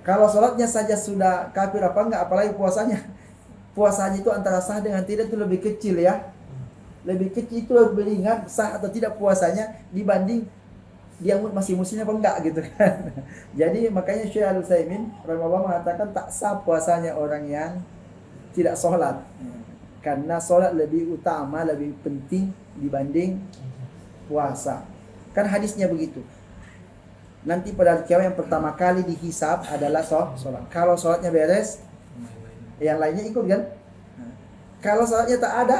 Kalau sholatnya saja sudah kafir apa enggak, apalagi puasanya? Puasanya itu antara sah dengan tidak itu lebih kecil ya. Lebih kecil itu lebih ringan sah atau tidak puasanya dibanding dia masih muslim apa enggak gitu kan. Jadi makanya Syekh Al-Utsaimin rahimahullah mengatakan tak sah puasanya orang yang tidak sholat. Karena sholat lebih utama, lebih penting dibanding puasa. Kan hadisnya begitu. Nanti pada hari kiamat yang pertama kali dihisab adalah sholat. Kalau sholatnya beres, yang lainnya ikut kan. Kalau sholatnya tak ada,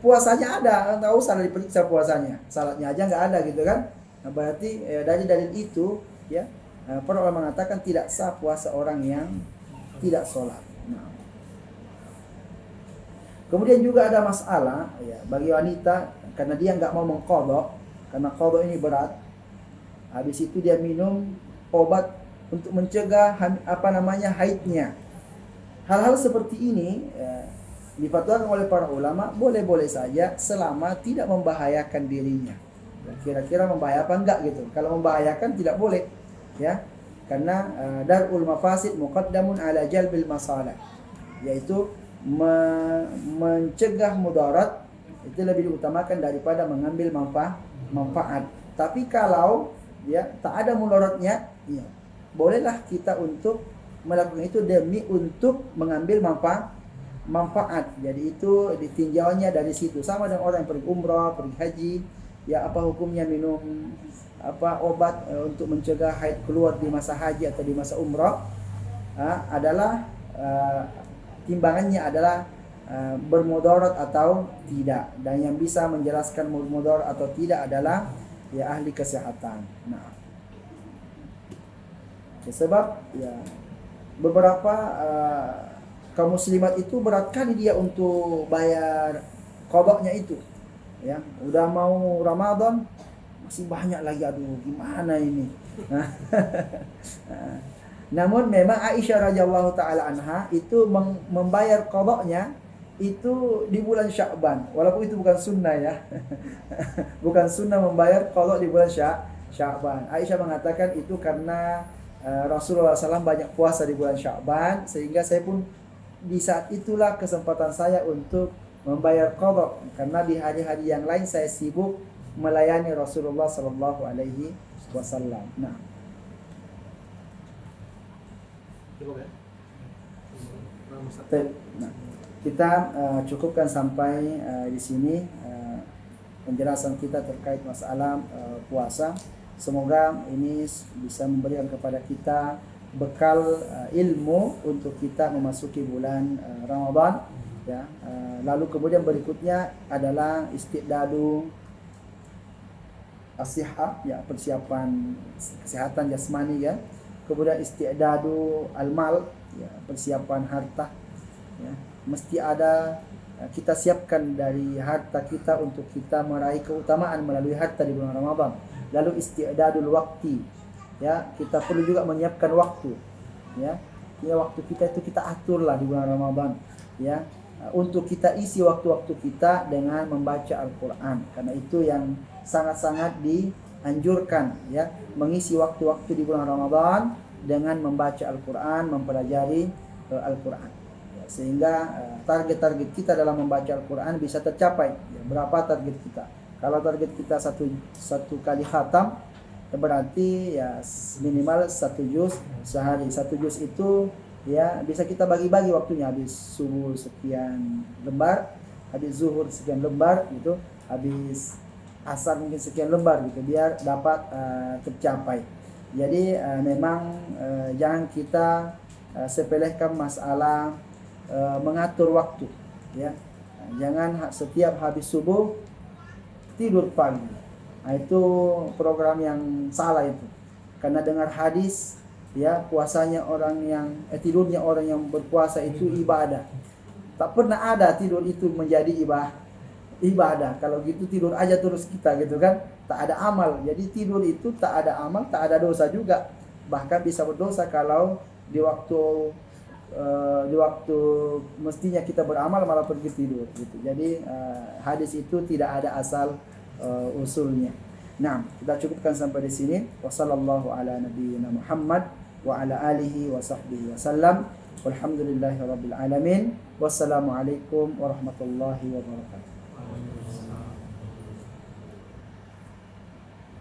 puasanya ada, nggak usah diperiksa puasanya. Salatnya aja nggak ada gitu kan. Nah, berarti dari dalil itu ya para ulama mengatakan tidak sah puasa orang yang tidak sholat. Nah. Kemudian juga ada masalah ya bagi wanita karena dia nggak mau mengqadha, karena qadha ini berat. Habis itu dia minum obat untuk mencegah haidnya. Hal-hal seperti ini difatwakan oleh para ulama boleh-boleh saja selama tidak membahayakan dirinya. Kira-kira membahayakan apa enggak gitu. Kalau membahayakan tidak boleh ya. Karena darul mafasid muqaddamun ala jalbil masalah. Yaitu mencegah mudarat itu lebih diutamakan daripada mengambil manfaat. Tapi kalau ya tak ada mudaratnya, ya bolehlah kita untuk melakukan itu demi untuk mengambil manfaat. Jadi itu ditinjaunya dari situ. Sama dengan orang yang pergi umrah, pergi haji, ya apa hukumnya minum obat untuk mencegah haid keluar di masa haji atau di masa umrah? Adalah timbangannya adalah bermudarat atau tidak. Dan yang bisa menjelaskan bermudarat atau tidak adalah ya ahli kesehatan. Nah, ya, sebab ya beberapa kaum muslimat itu berat kali dia untuk bayar qadanya itu. Ya, udah mau Ramadan masih banyak lagi, aduh gimana ini. Namun memang Aisyah radhiyallahu taala anha itu membayar qadanya itu di bulan Sya'ban, walaupun itu bukan sunnah ya. Bukan sunnah membayar qada di bulan Sya'ban. Aisyah mengatakan itu karena Rasulullah SAW banyak puasa di bulan Sya'ban, sehingga saya pun di saat itulah kesempatan saya untuk membayar qada, karena di hari-hari yang lain saya sibuk melayani Rasulullah sallallahu alaihi wasallam. Nah, Cukup ya? nah kita cukupkan sampai di sini penjelasan kita terkait masalah puasa. Semoga ini bisa memberikan kepada kita bekal ilmu untuk kita memasuki bulan Ramadan ya. Lalu kemudian berikutnya adalah istiqdadu as-sihah ya, persiapan kesehatan jasmani ya. Kemudian istiqdadu al-mal ya, persiapan harta ya. Mesti ada kita siapkan dari harta kita untuk kita meraih keutamaan melalui harta di bulan Ramadan. Lalu istiqdadul waqti ya, kita perlu juga menyiapkan waktu ya. Ya, waktu kita itu kita aturlah di bulan Ramadan ya, untuk kita isi waktu-waktu kita dengan membaca Al-Qur'an. Karena itu yang sangat-sangat dianjurkan ya, mengisi waktu-waktu di bulan Ramadan dengan membaca Al-Qur'an, mempelajari Al-Qur'an ya, sehingga target-target kita dalam membaca Al-Qur'an bisa tercapai ya. Berapa target kita? Kalau target kita satu kali khatam, berarti ya minimal 1 juz sehari. 1 juz itu ya bisa kita bagi-bagi waktunya, habis subuh sekian lembar, habis zuhur sekian lembar gitu, habis asar mungkin sekian lembar gitu, biar dapat tercapai. Jadi memang jangan kita sepelekan masalah mengatur waktu ya. Jangan setiap habis subuh tidur pagi. Nah, itu program yang salah itu. Karena dengar hadis ya, puasanya orang yang tidurnya orang yang berpuasa itu ibadah. Tak pernah ada tidur itu menjadi ibadah. Kalau gitu tidur aja terus kita gitu kan, tak ada amal. Jadi tidur itu tak ada amal, tak ada dosa juga. Bahkan bisa berdosa kalau di waktu mestinya kita beramal malah pergi tidur gitu. Jadi hadis itu tidak ada asal usulnya. Nah, kita cukupkan sampai di sini. Wassallallahu ala nabiyyina Muhammad wa ala alihi wa sahbihi wasallam. Walhamdulillahirabbil alamin. Wassalamualaikum warahmatullahi wabarakatuh.